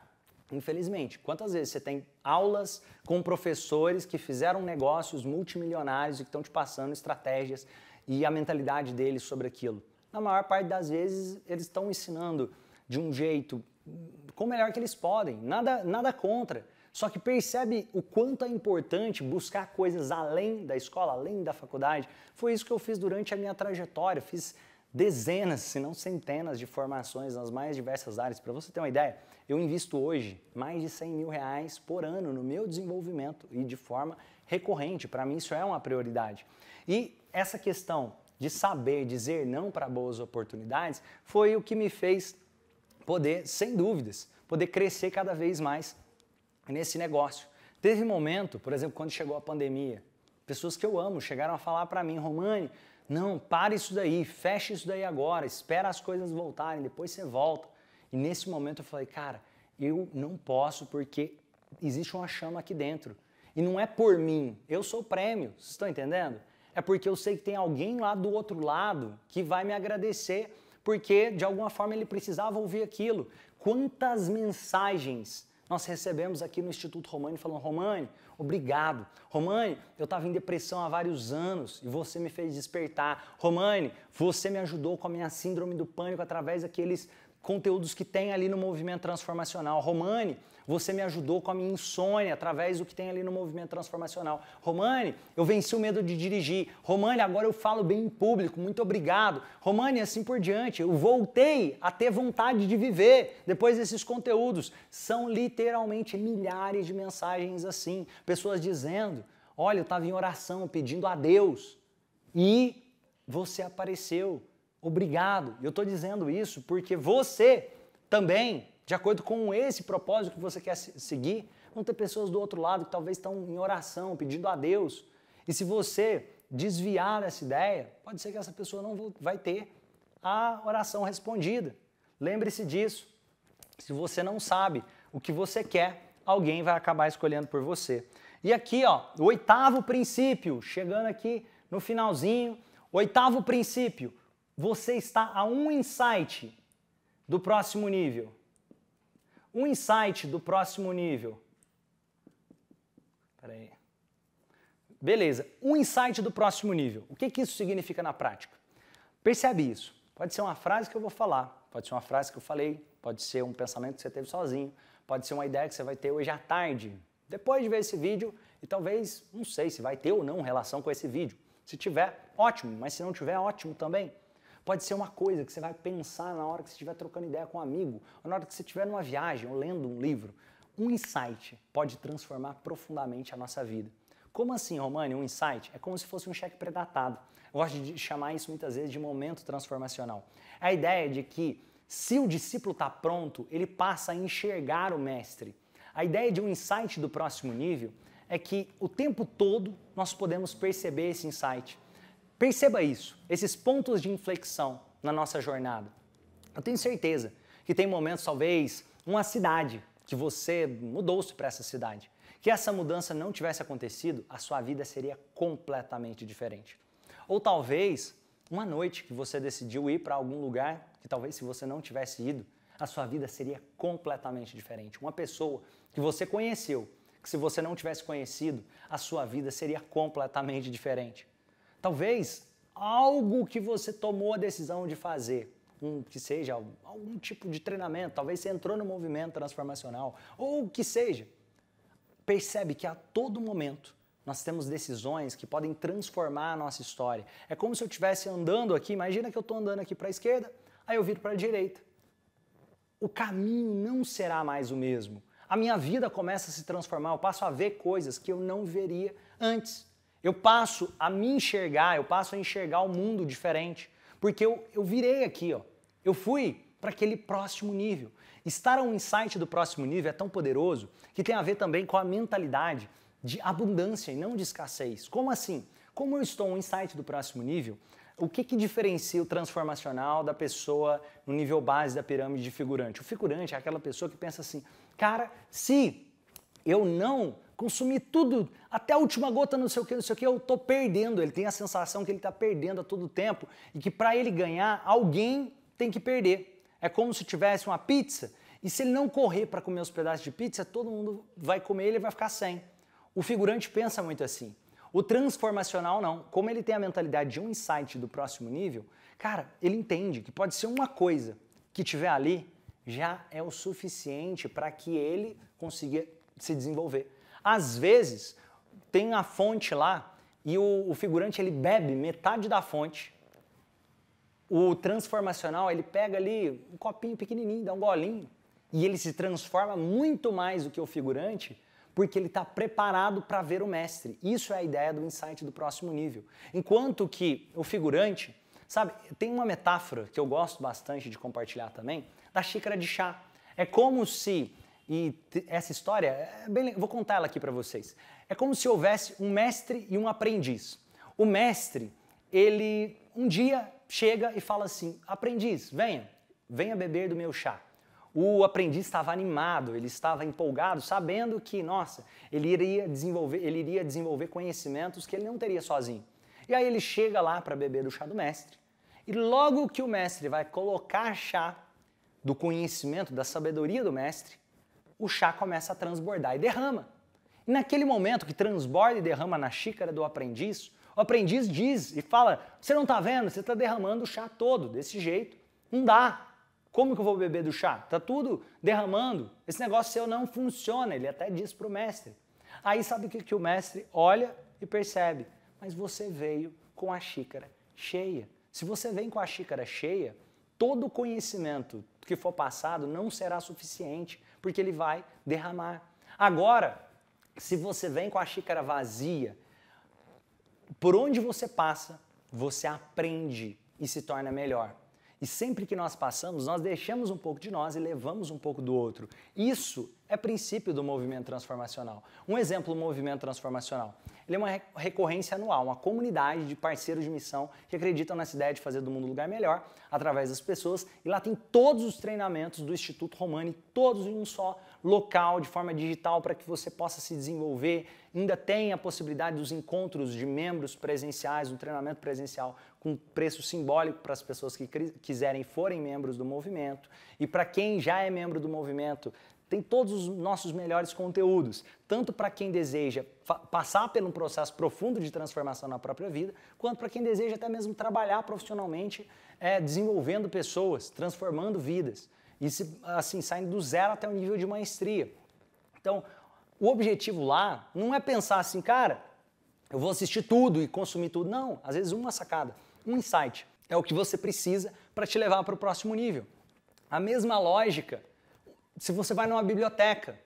infelizmente, quantas vezes você tem aulas com professores que fizeram negócios multimilionários e que estão te passando estratégias e a mentalidade deles sobre aquilo? Na maior parte das vezes, eles estão ensinando de um jeito com o melhor que eles podem, nada contra. Só que percebe o quanto é importante buscar coisas além da escola, além da faculdade. Foi isso que eu fiz durante a minha trajetória. Fiz dezenas, se não centenas de formações nas mais diversas áreas. Para você ter uma ideia, eu invisto hoje mais de 100 mil reais por ano no meu desenvolvimento e de forma recorrente. Para mim isso é uma prioridade. E essa questão de saber dizer não para boas oportunidades foi o que me fez poder, sem dúvidas, poder crescer cada vez mais nesse negócio. Teve momento, por exemplo, quando chegou a pandemia, pessoas que eu amo chegaram a falar para mim, Romani, não, para isso daí, fecha isso daí agora, espera as coisas voltarem, depois você volta. E nesse momento eu falei, cara, eu não posso porque existe uma chama aqui dentro. E não é por mim, eu sou o prêmio, vocês estão entendendo? É porque eu sei que tem alguém lá do outro lado que vai me agradecer, porque de alguma forma ele precisava ouvir aquilo. Quantas mensagens nós recebemos aqui no Instituto Romani falando, Romani, obrigado. Romani, eu estava em depressão há vários anos e você me fez despertar. Romani, você me ajudou com a minha síndrome do pânico através daqueles conteúdos que tem ali no movimento transformacional. Romani, você me ajudou com a minha insônia através do que tem ali no movimento transformacional. Romani, eu venci o medo de dirigir. Romani, agora eu falo bem em público, muito obrigado. Romani, assim por diante, eu voltei a ter vontade de viver depois desses conteúdos. São literalmente milhares de mensagens assim, pessoas dizendo, olha, eu estava em oração pedindo a Deus e você apareceu. Obrigado. Eu estou dizendo isso porque você também, de acordo com esse propósito que você quer seguir, vão ter pessoas do outro lado que talvez estão em oração, pedindo a Deus. E se você desviar dessa ideia, pode ser que essa pessoa não vai ter a oração respondida. Lembre-se disso. Se você não sabe o que você quer, alguém vai acabar escolhendo por você. E aqui, ó, o 8º princípio, chegando aqui no finalzinho, 8º princípio. Você está a um insight do próximo nível. um insight do próximo nível. Espera aí. Beleza, um insight do próximo nível. O que isso significa na prática? Percebe isso. Pode ser uma frase que eu vou falar, pode ser uma frase que eu falei, pode ser um pensamento que você teve sozinho, pode ser uma ideia que você vai ter hoje à tarde, depois de ver esse vídeo, e talvez, não sei se vai ter ou não relação com esse vídeo. Se tiver, ótimo, mas se não tiver, ótimo também. Pode ser uma coisa que você vai pensar na hora que você estiver trocando ideia com um amigo, ou na hora que você estiver numa viagem ou lendo um livro. Um insight pode transformar profundamente a nossa vida. Como assim, Romani, um insight? É como se fosse um cheque pré-datado. Eu gosto de chamar isso muitas vezes de momento transformacional. A ideia de que se o discípulo está pronto, ele passa a enxergar o mestre. A ideia de um insight do próximo nível é que o tempo todo nós podemos perceber esse insight. Perceba isso, esses pontos de inflexão na nossa jornada. Eu tenho certeza que tem momentos, talvez, uma cidade, que você mudou-se para essa cidade. Que essa mudança não tivesse acontecido, a sua vida seria completamente diferente. Ou talvez, uma noite que você decidiu ir para algum lugar que talvez se você não tivesse ido, a sua vida seria completamente diferente. Uma pessoa que você conheceu, que se você não tivesse conhecido, a sua vida seria completamente diferente. Talvez algo que você tomou a decisão de fazer, que seja algum tipo de treinamento, talvez você entrou no movimento transformacional, ou o que seja. Percebe que a todo momento nós temos decisões que podem transformar a nossa história. É como se eu estivesse andando aqui, imagina que eu estou andando aqui para a esquerda, aí eu viro para a direita. O caminho não será mais o mesmo. A minha vida começa a se transformar, eu passo a ver coisas que eu não veria antes. Eu passo a me enxergar, eu passo a enxergar o mundo diferente, porque eu virei aqui, ó. Eu fui para aquele próximo nível. Estar a um insight do próximo nível é tão poderoso que tem a ver também com a mentalidade de abundância e não de escassez. Como assim? Como eu estou a um insight do próximo nível, o que diferencia o transformacional da pessoa no nível base da pirâmide de figurante? O figurante é aquela pessoa que pensa assim, cara, se eu não consumir tudo, até a última gota, não sei o que, eu estou perdendo. Ele tem a sensação que ele está perdendo a todo tempo e que para ele ganhar, alguém tem que perder. É como se tivesse uma pizza e se ele não correr para comer os pedaços de pizza, todo mundo vai comer e ele vai ficar sem. O figurante pensa muito assim. O transformacional não. Como ele tem a mentalidade de um insight do próximo nível, cara, ele entende que pode ser uma coisa que tiver ali já é o suficiente para que ele consiga se desenvolver. Às vezes, tem a fonte lá e o figurante ele bebe metade da fonte. O transformacional, ele pega ali um copinho pequenininho, dá um golinho e ele se transforma muito mais do que o figurante porque ele está preparado para ver o mestre. Isso é a ideia do insight do próximo nível. Enquanto que o figurante, sabe, tem uma metáfora que eu gosto bastante de compartilhar também, da xícara de chá. É como se, e essa história, vou contar ela aqui para vocês. É como se houvesse um mestre e um aprendiz. O mestre, ele um dia chega e fala assim, aprendiz, venha beber do meu chá. O aprendiz estava animado, ele estava empolgado, sabendo que, nossa, ele iria desenvolver conhecimentos que ele não teria sozinho. E aí ele chega lá para beber do chá do mestre, e logo que o mestre vai colocar chá do conhecimento, da sabedoria do mestre, o chá começa a transbordar e derrama. E naquele momento que transborda e derrama na xícara do aprendiz, o aprendiz diz e fala, você não está vendo? Você está derramando o chá todo, desse jeito. Não dá. Como que eu vou beber do chá? Está tudo derramando. Esse negócio seu não funciona. Ele até diz para o mestre. Aí sabe o que o mestre olha e percebe? Mas você veio com a xícara cheia. Se você vem com a xícara cheia, todo o conhecimento que for passado não será suficiente, porque ele vai derramar. Agora, se você vem com a xícara vazia, por onde você passa, você aprende e se torna melhor. E sempre que nós passamos, nós deixamos um pouco de nós e levamos um pouco do outro. Isso é princípio do movimento transformacional. Um exemplo do movimento transformacional. Ele é uma recorrência anual, uma comunidade de parceiros de missão que acreditam nessa ideia de fazer do mundo um lugar melhor através das pessoas. E lá tem todos os treinamentos do Instituto Romani, todos em um só local, de forma digital, para que você possa se desenvolver. Ainda tem a possibilidade dos encontros de membros presenciais, um treinamento presencial com preço simbólico para as pessoas que quiserem forem membros do movimento. E para quem já é membro do movimento, tem todos os nossos melhores conteúdos, tanto para quem deseja passar por um processo profundo de transformação na própria vida, quanto para quem deseja até mesmo trabalhar profissionalmente, desenvolvendo pessoas, transformando vidas, e assim, saindo do zero até o nível de maestria. Então, o objetivo lá não é pensar assim, cara, eu vou assistir tudo e consumir tudo. Não, às vezes uma sacada, um insight é o que você precisa para te levar para o próximo nível. A mesma lógica, se você vai numa biblioteca,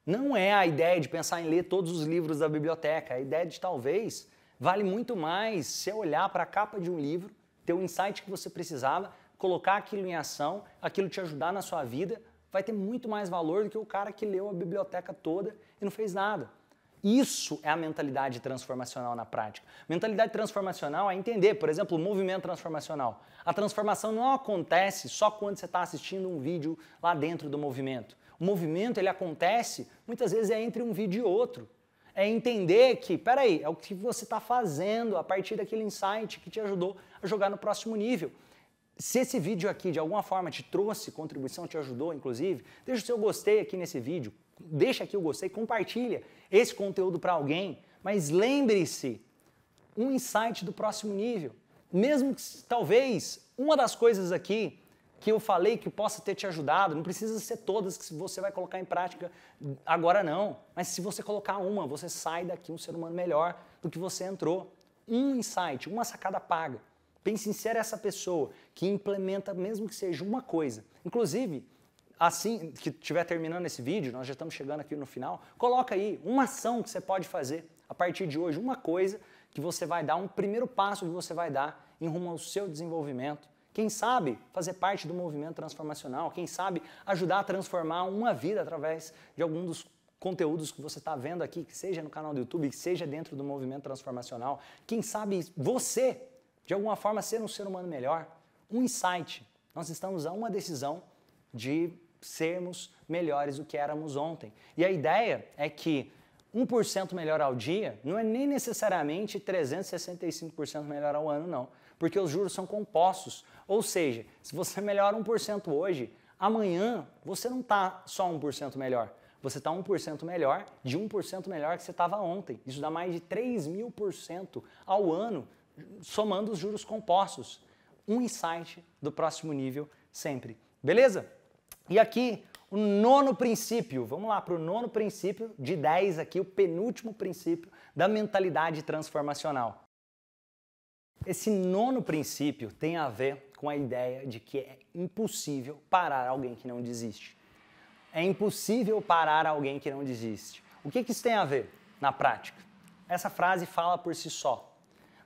não é a ideia de pensar em ler todos os livros da biblioteca, a ideia de talvez vale muito mais você olhar para a capa de um livro, ter o insight que você precisava, colocar aquilo em ação, aquilo te ajudar na sua vida, vai ter muito mais valor do que o cara que leu a biblioteca toda e não fez nada. Isso é a mentalidade transformacional na prática. Mentalidade transformacional é entender, por exemplo, o movimento transformacional. A transformação não acontece só quando você está assistindo um vídeo lá dentro do movimento. O movimento, ele acontece, muitas vezes é entre um vídeo e outro. É entender que, peraí, é o que você está fazendo a partir daquele insight que te ajudou a jogar no próximo nível. Se esse vídeo aqui, de alguma forma, te trouxe contribuição, te ajudou, inclusive, deixa o seu gostei aqui nesse vídeo, deixa aqui o gostei, compartilha esse conteúdo para alguém, mas lembre-se, um insight do próximo nível. Mesmo que talvez uma das coisas aqui que eu falei que possa ter te ajudado, não precisa ser todas que você vai colocar em prática agora não, mas se você colocar uma, você sai daqui um ser humano melhor do que você entrou. Um insight, uma sacada paga. Pense em ser essa pessoa que implementa, mesmo que seja uma coisa. Inclusive, assim que estiver terminando esse vídeo, nós já estamos chegando aqui no final, coloca aí uma ação que você pode fazer a partir de hoje, uma coisa que você vai dar, um primeiro passo que você vai dar em rumo ao seu desenvolvimento. Quem sabe fazer parte do movimento transformacional, quem sabe ajudar a transformar uma vida através de algum dos conteúdos que você está vendo aqui, que seja no canal do YouTube, que seja dentro do movimento transformacional. Quem sabe você, de alguma forma, ser um ser humano melhor. Um insight. Nós estamos a uma decisão de sermos melhores do que éramos ontem. E a ideia é que 1% melhor ao dia não é nem necessariamente 365% melhor ao ano, não. Porque os juros são compostos. Ou seja, se você melhora 1% hoje, amanhã você não está só 1% melhor. Você está 1% melhor de 1% melhor que você estava ontem. Isso dá mais de 3.000% ao ano, somando os juros compostos. Um insight do próximo nível sempre. Beleza? E aqui, o nono princípio. Vamos lá para o nono princípio de 10 aqui, o penúltimo princípio da mentalidade transformacional. Esse nono princípio tem a ver com a ideia de que é impossível parar alguém que não desiste. É impossível parar alguém que não desiste. O que isso tem a ver na prática? Essa frase fala por si só.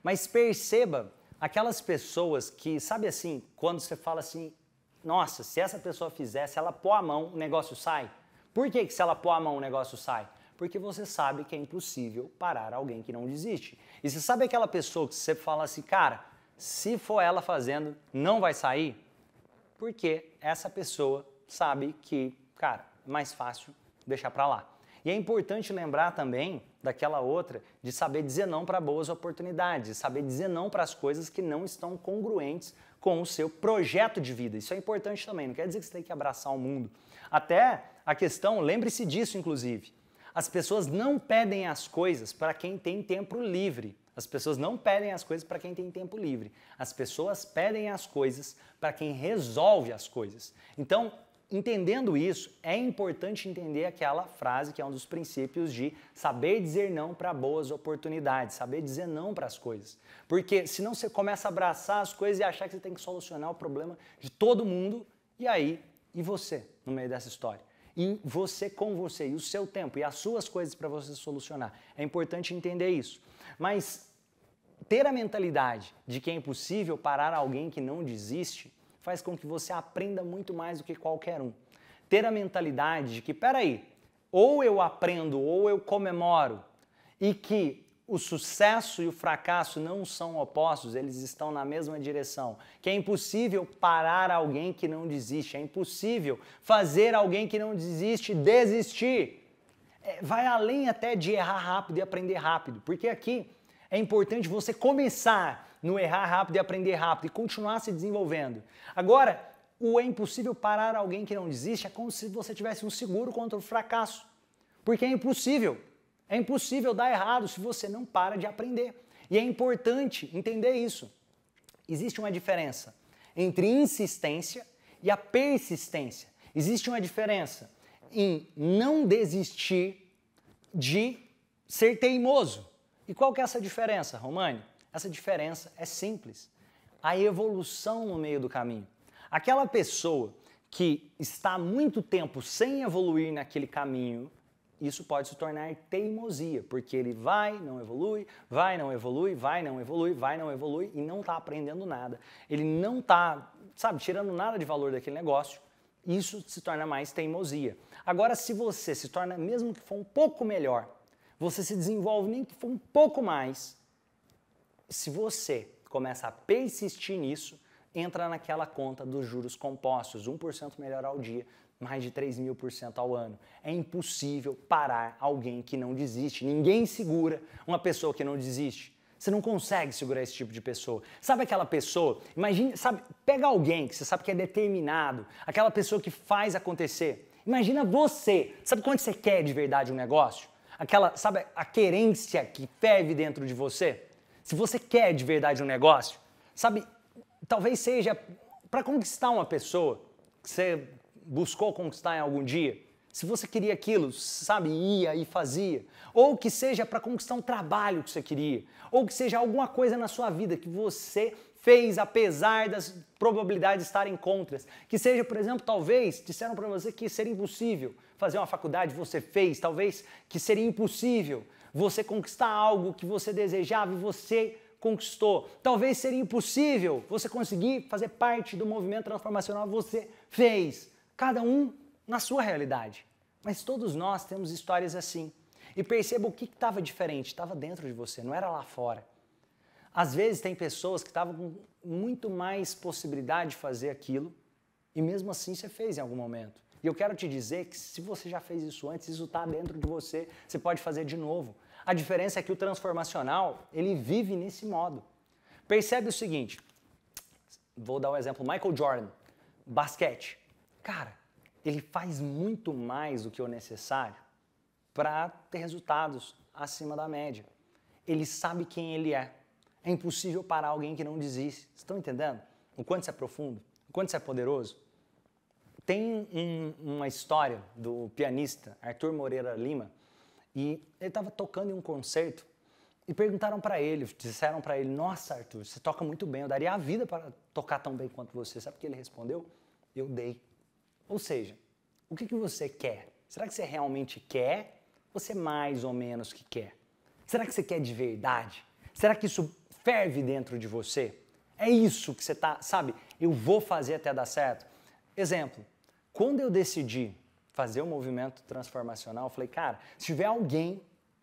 Mas perceba aquelas pessoas que, sabe assim, quando você fala assim, nossa, se essa pessoa fizer, se ela pôr a mão, o negócio sai. Por que se ela pôr a mão, o negócio sai? Porque você sabe que é impossível parar alguém que não desiste. E você sabe aquela pessoa que você fala assim, cara, se for ela fazendo, não vai sair? Porque essa pessoa sabe que, cara, é mais fácil deixar pra lá. E é importante lembrar também daquela outra de saber dizer não para boas oportunidades, saber dizer não para as coisas que não estão congruentes com o seu projeto de vida. Isso é importante também, não quer dizer que você tem que abraçar o mundo. Até a questão, lembre-se disso inclusive, as pessoas não pedem as coisas para quem tem tempo livre. As pessoas não pedem as coisas para quem tem tempo livre. As pessoas pedem as coisas para quem resolve as coisas. Então, entendendo isso, é importante entender aquela frase que é um dos princípios de saber dizer não para boas oportunidades, saber dizer não para as coisas. Porque senão você começa a abraçar as coisas e achar que você tem que solucionar o problema de todo mundo, e aí, e você no meio dessa história? E você com você, e o seu tempo, e as suas coisas para você solucionar. É importante entender isso. Mas ter a mentalidade de que é impossível parar alguém que não desiste faz com que você aprenda muito mais do que qualquer um. Ter a mentalidade de que, peraí, ou eu aprendo ou eu comemoro, e que o sucesso e o fracasso não são opostos, eles estão na mesma direção. Que é impossível parar alguém que não desiste, é impossível fazer alguém que não desiste desistir. Vai além até de errar rápido e aprender rápido, porque aqui é importante você começar no errar rápido e aprender rápido e continuar se desenvolvendo. Agora, O é impossível parar alguém que não desiste é como se você tivesse um seguro contra o fracasso. Porque é impossível. É impossível dar errado se você não para de aprender. E é importante entender isso. Existe uma diferença entre insistência e a persistência. Existe uma diferença em não desistir de ser teimoso. E qual que é essa diferença, Romani? Essa diferença é simples. A evolução no meio do caminho. Aquela pessoa que está há muito tempo sem evoluir naquele caminho, isso pode se tornar teimosia, porque ele vai, não evolui, vai, não evolui, vai, não evolui, vai, não evolui e não está aprendendo nada. Ele não está, tirando nada de valor daquele negócio. Isso se torna mais teimosia. Agora, se você se torna, mesmo que for um pouco melhor, você se desenvolve nem que for um pouco mais, se você começa a persistir nisso, entra naquela conta dos juros compostos, 1% melhor ao dia, mais de 3.000% ao ano. É impossível parar alguém que não desiste. Ninguém segura uma pessoa que não desiste. Você não consegue segurar esse tipo de pessoa. Sabe aquela pessoa? Imagine, pega alguém que você sabe que é determinado, aquela pessoa que faz acontecer. Imagina você. Sabe quando você quer de verdade um negócio? A querência que ferve dentro de você? Se você quer de verdade um negócio, talvez seja para conquistar uma pessoa que você buscou conquistar em algum dia. Se você queria aquilo, ia e fazia. Ou que seja para conquistar um trabalho que você queria. Ou que seja alguma coisa na sua vida que você fez apesar das probabilidades estarem contras. Que seja, por exemplo, talvez disseram para você que seria impossível fazer uma faculdade, você fez. Talvez que seria impossível você conquistar algo que você desejava e você conquistou. Talvez seria impossível você conseguir fazer parte do movimento transformacional, você fez. Cada um na sua realidade. Mas todos nós temos histórias assim. E perceba o que estava diferente, estava dentro de você, não era lá fora. Às vezes tem pessoas que estavam com muito mais possibilidade de fazer aquilo e mesmo assim você fez em algum momento. E eu quero te dizer que se você já fez isso antes, isso está dentro de você, você pode fazer de novo. A diferença é que o transformacional, ele vive nesse modo. Percebe o seguinte, vou dar um exemplo, Michael Jordan, basquete. Cara, ele faz muito mais do que o necessário para ter resultados acima da média. Ele sabe quem ele é. É impossível parar alguém que não desiste. Vocês estão entendendo? O quanto isso é profundo? O quanto isso é poderoso? Tem uma história do pianista Arthur Moreira Lima e ele estava tocando em um concerto e perguntaram para ele, disseram para ele, nossa Arthur, você toca muito bem, eu daria a vida para tocar tão bem quanto você. Sabe o que ele respondeu? Eu dei. Ou seja, o que você quer? Será que você realmente quer ou você mais ou menos que quer? Será que você quer de verdade? Será que isso ferve dentro de você? É isso que você está, eu vou fazer até dar certo? Exemplo, quando eu decidi fazer o movimento transformacional, eu falei, cara, se tiver alguém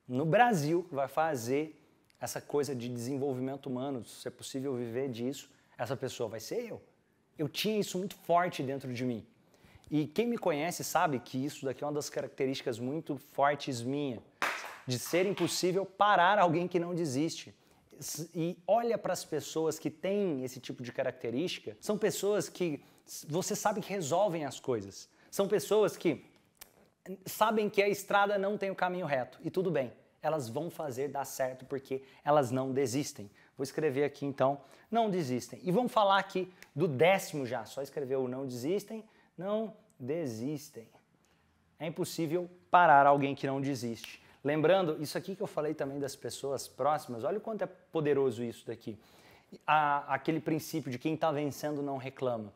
no Brasil que vai fazer essa coisa de desenvolvimento humano, se é possível viver disso, essa pessoa vai ser eu. Eu tinha isso muito forte dentro de mim. E quem me conhece sabe que isso daqui é uma das características muito fortes minha, de ser impossível parar alguém que não desiste. E olha para as pessoas que têm esse tipo de característica, são pessoas que você sabe que resolvem as coisas. São pessoas que sabem que a estrada não tem o caminho reto e tudo bem, elas vão fazer dar certo porque elas não desistem. Vou escrever aqui então, não desistem. E vamos falar aqui do 10º já, só escrever o não desistem, não desistem. É impossível parar alguém que não desiste. Lembrando, isso aqui que eu falei também das pessoas próximas, olha o quanto é poderoso isso daqui. Aquele princípio de quem está vencendo não reclama.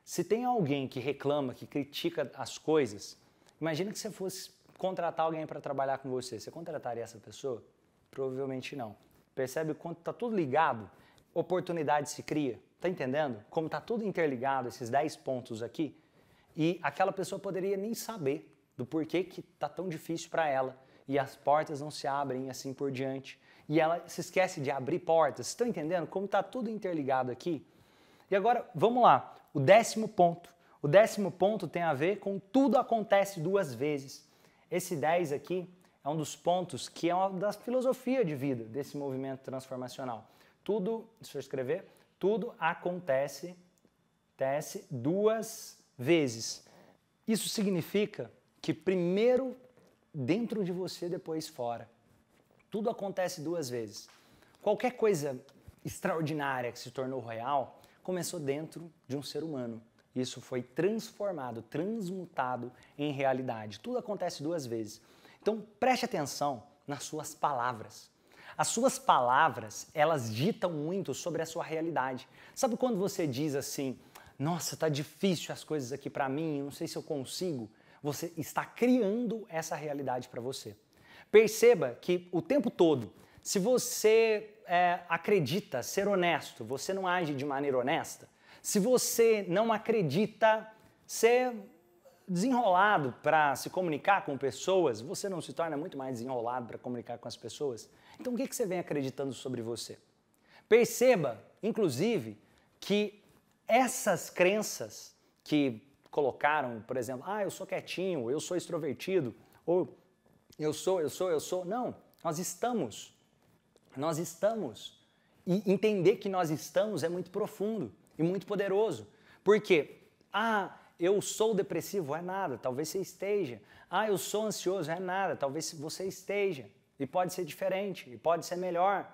Se tem alguém que reclama, que critica as coisas, imagina que você fosse contratar alguém para trabalhar com você. Você contrataria essa pessoa? Provavelmente não. Percebe o quanto está tudo ligado? Oportunidade se cria. Está entendendo? Como está tudo interligado, esses 10 pontos aqui. E aquela pessoa poderia nem saber do porquê que está tão difícil para ela. E as portas não se abrem assim por diante. E ela se esquece de abrir portas. Estão entendendo como está tudo interligado aqui? E agora, vamos lá. O 10º ponto. O 10º ponto tem a ver com tudo acontece 2 vezes. Esse 10 aqui é um dos pontos que é uma da filosofia de vida desse movimento transformacional. Tudo, deixa eu escrever, tudo acontece acontece 2 vezes. Isso significa que primeiro dentro de você, depois fora. Tudo acontece 2 vezes. Qualquer coisa extraordinária que se tornou real começou dentro de um ser humano. Isso foi transformado, transmutado em realidade. Tudo acontece 2 vezes. Então preste atenção nas suas palavras. As suas palavras, elas ditam muito sobre a sua realidade. Sabe quando você diz assim, nossa, tá difícil as coisas aqui para mim, não sei se eu consigo? Você está criando essa realidade para você. Perceba que o tempo todo, se você acredita ser honesto, você não age de maneira honesta. Se você não acredita ser desenrolado para se comunicar com pessoas, você não se torna muito mais desenrolado para comunicar com as pessoas? Então o que você vem acreditando sobre você? Perceba, inclusive, que essas crenças que colocaram, por exemplo, eu sou quietinho, eu sou extrovertido, ou eu sou. Não, nós estamos. E entender que nós estamos é muito profundo e muito poderoso. Porque, eu sou depressivo, é nada, talvez você esteja. Eu sou ansioso, é nada, talvez você esteja. E pode ser diferente, e pode ser melhor.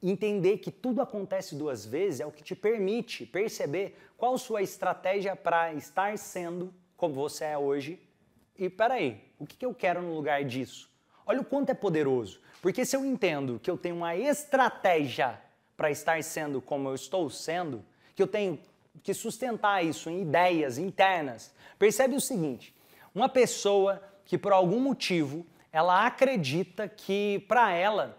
Entender que tudo acontece 2 vezes é o que te permite perceber qual sua estratégia para estar sendo como você é hoje. E peraí, o que eu quero no lugar disso? Olha o quanto é poderoso. Porque se eu entendo que eu tenho uma estratégia para estar sendo como eu estou sendo, que eu tenho que sustentar isso em ideias internas, percebe o seguinte, uma pessoa que por algum motivo ela acredita que para ela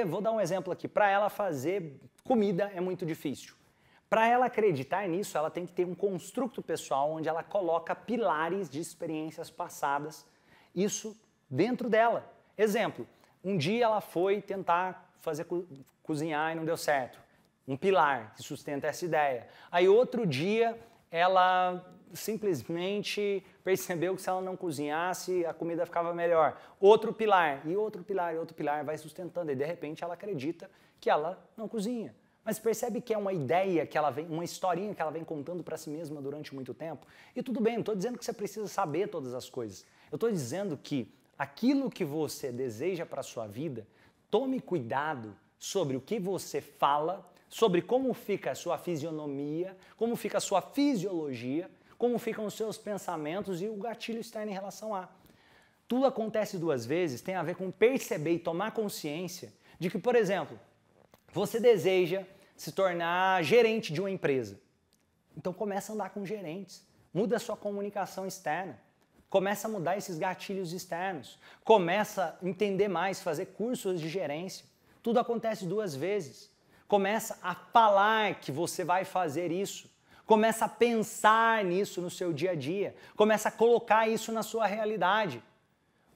vou dar um exemplo aqui, para ela fazer comida é muito difícil. Para ela acreditar nisso, ela tem que ter um construto pessoal onde ela coloca pilares de experiências passadas, isso dentro dela. Exemplo, um dia ela foi tentar cozinhar e não deu certo. Um pilar que sustenta essa ideia. Aí outro dia ela simplesmente percebeu que se ela não cozinhasse, a comida ficava melhor. Outro pilar, e outro pilar, e outro pilar, vai sustentando. E de repente ela acredita que ela não cozinha. Mas percebe que é uma ideia, uma historinha que ela vem contando para si mesma durante muito tempo. E tudo bem, não estou dizendo que você precisa saber todas as coisas. Eu estou dizendo que aquilo que você deseja para a sua vida, tome cuidado sobre o que você fala, sobre como fica a sua fisionomia, como fica a sua fisiologia, como ficam os seus pensamentos e o gatilho externo em relação a. Tudo acontece 2 vezes, tem a ver com perceber e tomar consciência de que, por exemplo, você deseja se tornar gerente de uma empresa. Então começa a andar com gerentes, muda a sua comunicação externa, começa a mudar esses gatilhos externos, começa a entender mais, fazer cursos de gerência. Tudo acontece 2 vezes. Começa a falar que você vai fazer isso. Começa a pensar nisso no seu dia a dia. Começa a colocar isso na sua realidade.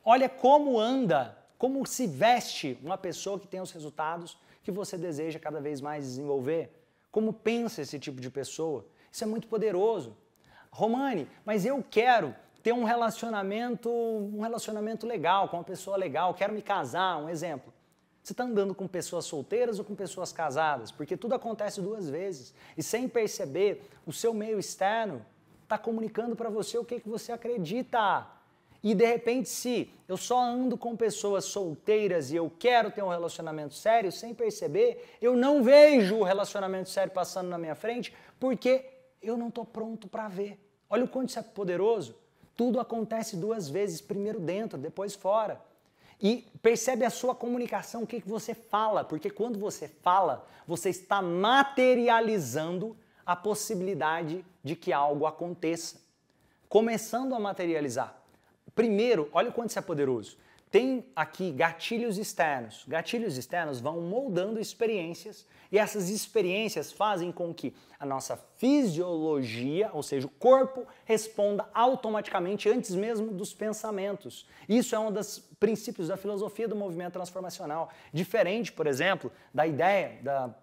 Olha como anda, como se veste uma pessoa que tem os resultados que você deseja cada vez mais desenvolver. Como pensa esse tipo de pessoa. Isso é muito poderoso. Romani, mas eu quero ter um relacionamento legal, com uma pessoa legal, quero me casar, um exemplo. Você está andando com pessoas solteiras ou com pessoas casadas? Porque tudo acontece 2 vezes. E sem perceber, o seu meio externo está comunicando para você o que você acredita. E de repente, se eu só ando com pessoas solteiras e eu quero ter um relacionamento sério, sem perceber, eu não vejo o relacionamento sério passando na minha frente porque eu não estou pronto para ver. Olha o quanto isso é poderoso. Tudo acontece 2 vezes, primeiro dentro, depois fora. E percebe a sua comunicação, o que você fala, porque quando você fala, você está materializando a possibilidade de que algo aconteça. Começando a materializar. Primeiro, olha o quanto isso é poderoso. Tem aqui gatilhos externos. Gatilhos externos vão moldando experiências e essas experiências fazem com que a nossa fisiologia, ou seja, o corpo, responda automaticamente antes mesmo dos pensamentos. Isso é um dos princípios da filosofia do movimento transformacional. Diferente, por exemplo, da ideia da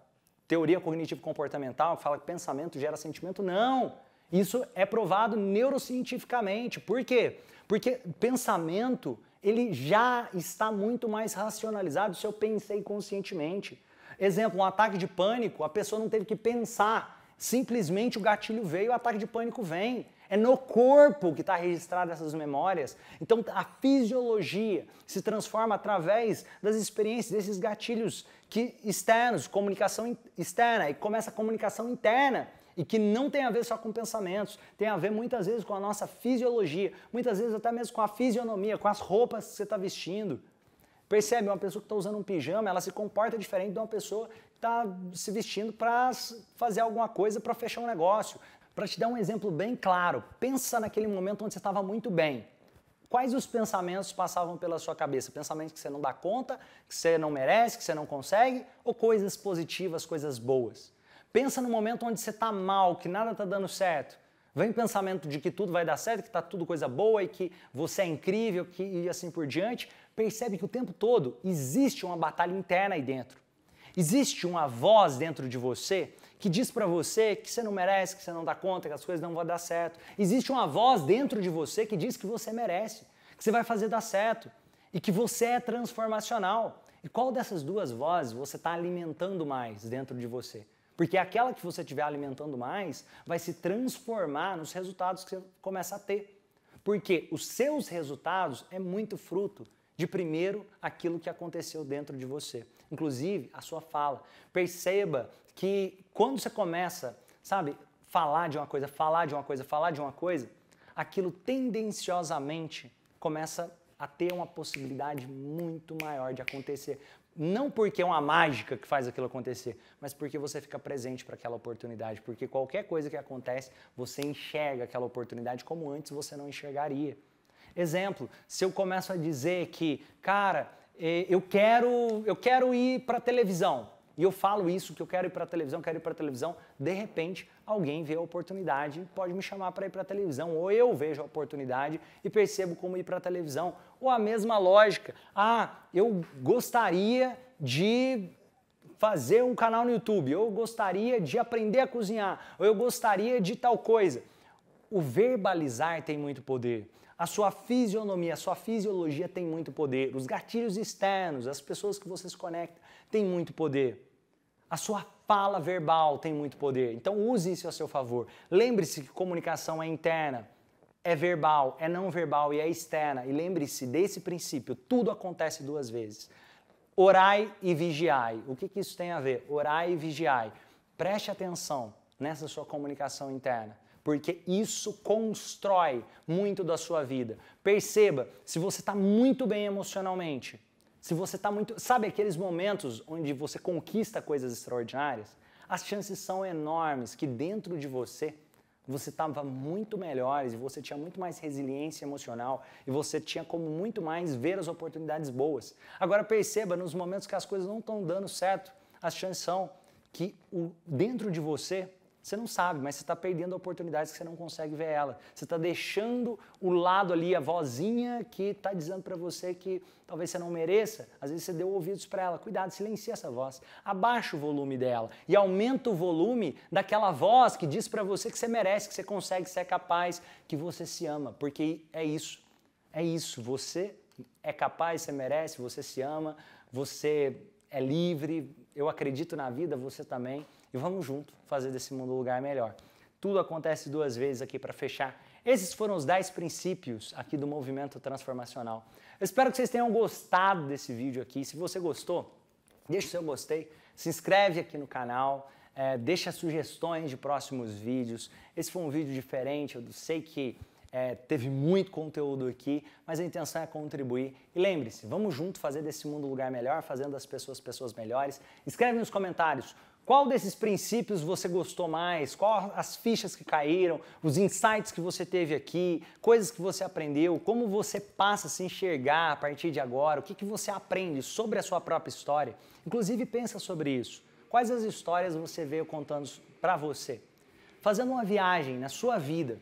teoria cognitivo-comportamental, que fala que pensamento gera sentimento. Não! Isso é provado neurocientificamente. Por quê? Porque pensamento, ele já está muito mais racionalizado se eu pensei conscientemente. Exemplo, um ataque de pânico, a pessoa não teve que pensar Simplesmente o gatilho veio, o ataque de pânico vem. É no corpo que está registrado essas memórias. Então a fisiologia se transforma através das experiências, desses gatilhos externos, comunicação externa, e começa a comunicação interna. E que não tem a ver só com pensamentos, tem a ver muitas vezes com a nossa fisiologia, muitas vezes até mesmo com a fisionomia, com as roupas que você está vestindo. Percebe, uma pessoa que está usando um pijama, ela se comporta diferente de uma pessoa que está se vestindo para fazer alguma coisa, para fechar um negócio. Para te dar um exemplo bem claro, pensa naquele momento onde você estava muito bem. Quais os pensamentos passavam pela sua cabeça? Pensamentos que você não dá conta, que você não merece, que você não consegue, ou coisas positivas, coisas boas? Pensa no momento onde você está mal, que nada está dando certo. Vem pensamento de que tudo vai dar certo, que está tudo coisa boa e que você é incrível e assim por diante. Percebe que o tempo todo existe uma batalha interna aí dentro. Existe uma voz dentro de você que diz para você que você não merece, que você não dá conta, que as coisas não vão dar certo. Existe uma voz dentro de você que diz que você merece, que você vai fazer dar certo e que você é transformacional. E qual dessas duas vozes você está alimentando mais dentro de você? Porque aquela que você estiver alimentando mais vai se transformar nos resultados que você começa a ter. Porque os seus resultados é muito fruto de primeiro aquilo que aconteceu dentro de você. Inclusive, a sua fala. Perceba que quando você começa, sabe, falar de uma coisa, aquilo tendenciosamente começa a ter uma possibilidade muito maior de acontecer. Não porque é uma mágica que faz aquilo acontecer, mas porque você fica presente para aquela oportunidade. Porque qualquer coisa que acontece, você enxerga aquela oportunidade como antes você não enxergaria. Exemplo, se eu começo a dizer que, cara, eu quero ir para a televisão, e eu falo isso, que eu quero ir para a televisão, de repente alguém vê a oportunidade e pode me chamar para ir para a televisão, ou eu vejo a oportunidade e percebo como ir para a televisão. Ou a mesma lógica, eu gostaria de fazer um canal no YouTube, eu gostaria de aprender a cozinhar, ou eu gostaria de tal coisa. O verbalizar tem muito poder. A sua fisionomia, a sua fisiologia tem muito poder. Os gatilhos externos, as pessoas que você se conecta, têm muito poder. A sua fala verbal tem muito poder. Então use isso a seu favor. Lembre-se que comunicação é interna, é verbal, é não verbal e é externa. E lembre-se desse princípio, tudo acontece duas vezes. Orai e vigiai. O que isso tem a ver? Orai e vigiai. Preste atenção nessa sua comunicação interna, porque isso constrói muito da sua vida. Perceba, se você está muito bem emocionalmente, se você está muito... Sabe aqueles momentos onde você conquista coisas extraordinárias? As chances são enormes que dentro de você estava muito melhor, e você tinha muito mais resiliência emocional e você tinha como muito mais ver as oportunidades boas. Agora perceba, nos momentos que as coisas não estão dando certo, as chances são que dentro de você não sabe, mas você está perdendo oportunidades que você não consegue ver ela. Você está deixando o lado ali, a vozinha que está dizendo para você que talvez você não mereça. Às vezes você deu ouvidos para ela. Cuidado, silencia essa voz. Abaixa o volume dela e aumenta o volume daquela voz que diz para você que você merece, que você consegue, que você é capaz, que você se ama. Porque é isso. É isso. Você é capaz, você merece, você se ama, você é livre. Eu acredito na vida, você também. E vamos junto fazer desse mundo um lugar melhor. Tudo acontece duas vezes aqui para fechar. Esses foram os 10 princípios aqui do movimento transformacional. Eu espero que vocês tenham gostado desse vídeo aqui. Se você gostou, deixa o seu gostei, se inscreve aqui no canal, deixa sugestões de próximos vídeos. Esse foi um vídeo diferente, eu sei que teve muito conteúdo aqui, mas a intenção é contribuir. E lembre-se, vamos junto fazer desse mundo um lugar melhor, fazendo das pessoas melhores. Escreve nos comentários qual desses princípios você gostou mais, qual as fichas que caíram, os insights que você teve aqui, coisas que você aprendeu, como você passa a se enxergar a partir de agora, o que você aprende sobre a sua própria história. Inclusive, pensa sobre isso. Quais as histórias você veio contando para você? Fazendo uma viagem na sua vida.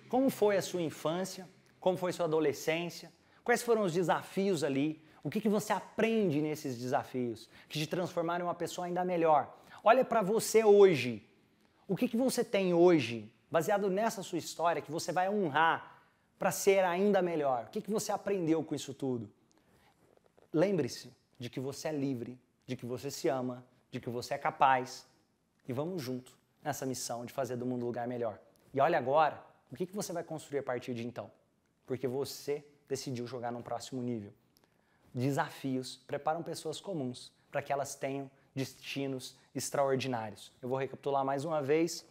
Como foi a sua infância? Como foi a sua adolescência? Quais foram os desafios ali? O que você aprende nesses desafios que te transformaram em uma pessoa ainda melhor? Olha para você hoje. O que você tem hoje, baseado nessa sua história, que você vai honrar para ser ainda melhor? O que você aprendeu com isso tudo? Lembre-se de que você é livre, de que você se ama, de que você é capaz. E vamos junto nessa missão de fazer do mundo um lugar melhor. E olha agora, o que você vai construir a partir de então? Porque você decidiu jogar num próximo nível. Desafios preparam pessoas comuns para que elas tenham destinos extraordinários. Eu vou recapitular mais uma vez.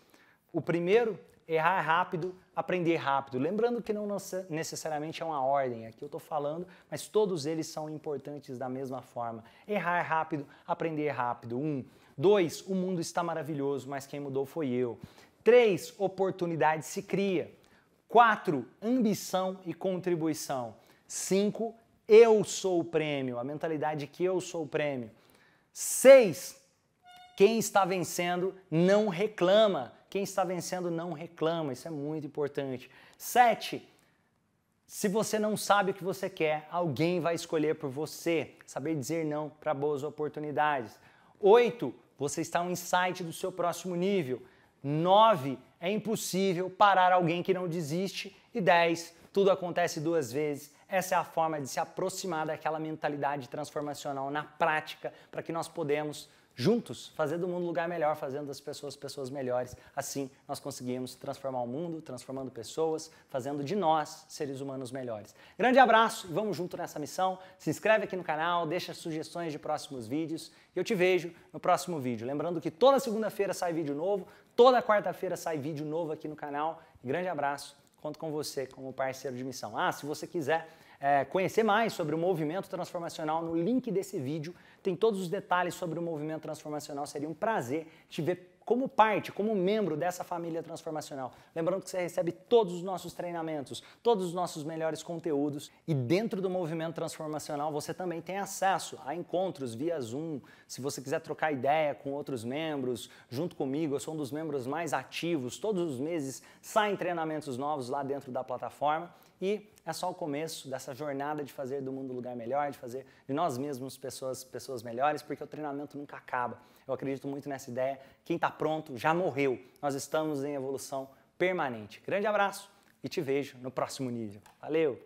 O primeiro, errar rápido, aprender rápido. Lembrando que não necessariamente é uma ordem, aqui eu estou falando, mas todos eles são importantes da mesma forma. Errar rápido, aprender rápido. 1. 2. O mundo está maravilhoso, mas quem mudou foi eu. 3. Oportunidade se cria. 4. Ambição e contribuição. 5. Eu sou o prêmio, a mentalidade que eu sou o prêmio. 6. Quem está vencendo não reclama. Quem está vencendo não reclama, isso é muito importante. 7. Se você não sabe o que você quer, alguém vai escolher por você. Saber dizer não para boas oportunidades. 8. Você está um insight do seu próximo nível. 9. É impossível parar alguém que não desiste. E 10. Tudo acontece 2 vezes. Essa é a forma de se aproximar daquela mentalidade transformacional na prática, para que nós podemos, juntos, fazer do mundo um lugar melhor, fazendo das pessoas pessoas melhores. Assim, nós conseguimos transformar o mundo, transformando pessoas, fazendo de nós seres humanos melhores. Grande abraço e vamos junto nessa missão. Se inscreve aqui no canal, deixa sugestões de próximos vídeos e eu te vejo no próximo vídeo. Lembrando que toda segunda-feira sai vídeo novo, toda quarta-feira sai vídeo novo aqui no canal. Grande abraço. Conto com você como parceiro de missão. Se você quiser conhecer mais sobre o movimento transformacional, no link desse vídeo tem todos os detalhes sobre o movimento transformacional. Seria um prazer te ver como parte, como membro dessa família transformacional. Lembrando que você recebe todos os nossos treinamentos, todos os nossos melhores conteúdos e dentro do movimento transformacional você também tem acesso a encontros via Zoom. Se você quiser trocar ideia com outros membros, junto comigo, eu sou um dos membros mais ativos. Todos os meses saem treinamentos novos lá dentro da plataforma. E é só o começo dessa jornada de fazer do mundo um lugar melhor, de fazer de nós mesmos pessoas melhores, porque o treinamento nunca acaba. Eu acredito muito nessa ideia. Quem está pronto já morreu. Nós estamos em evolução permanente. Grande abraço e te vejo no próximo nível. Valeu!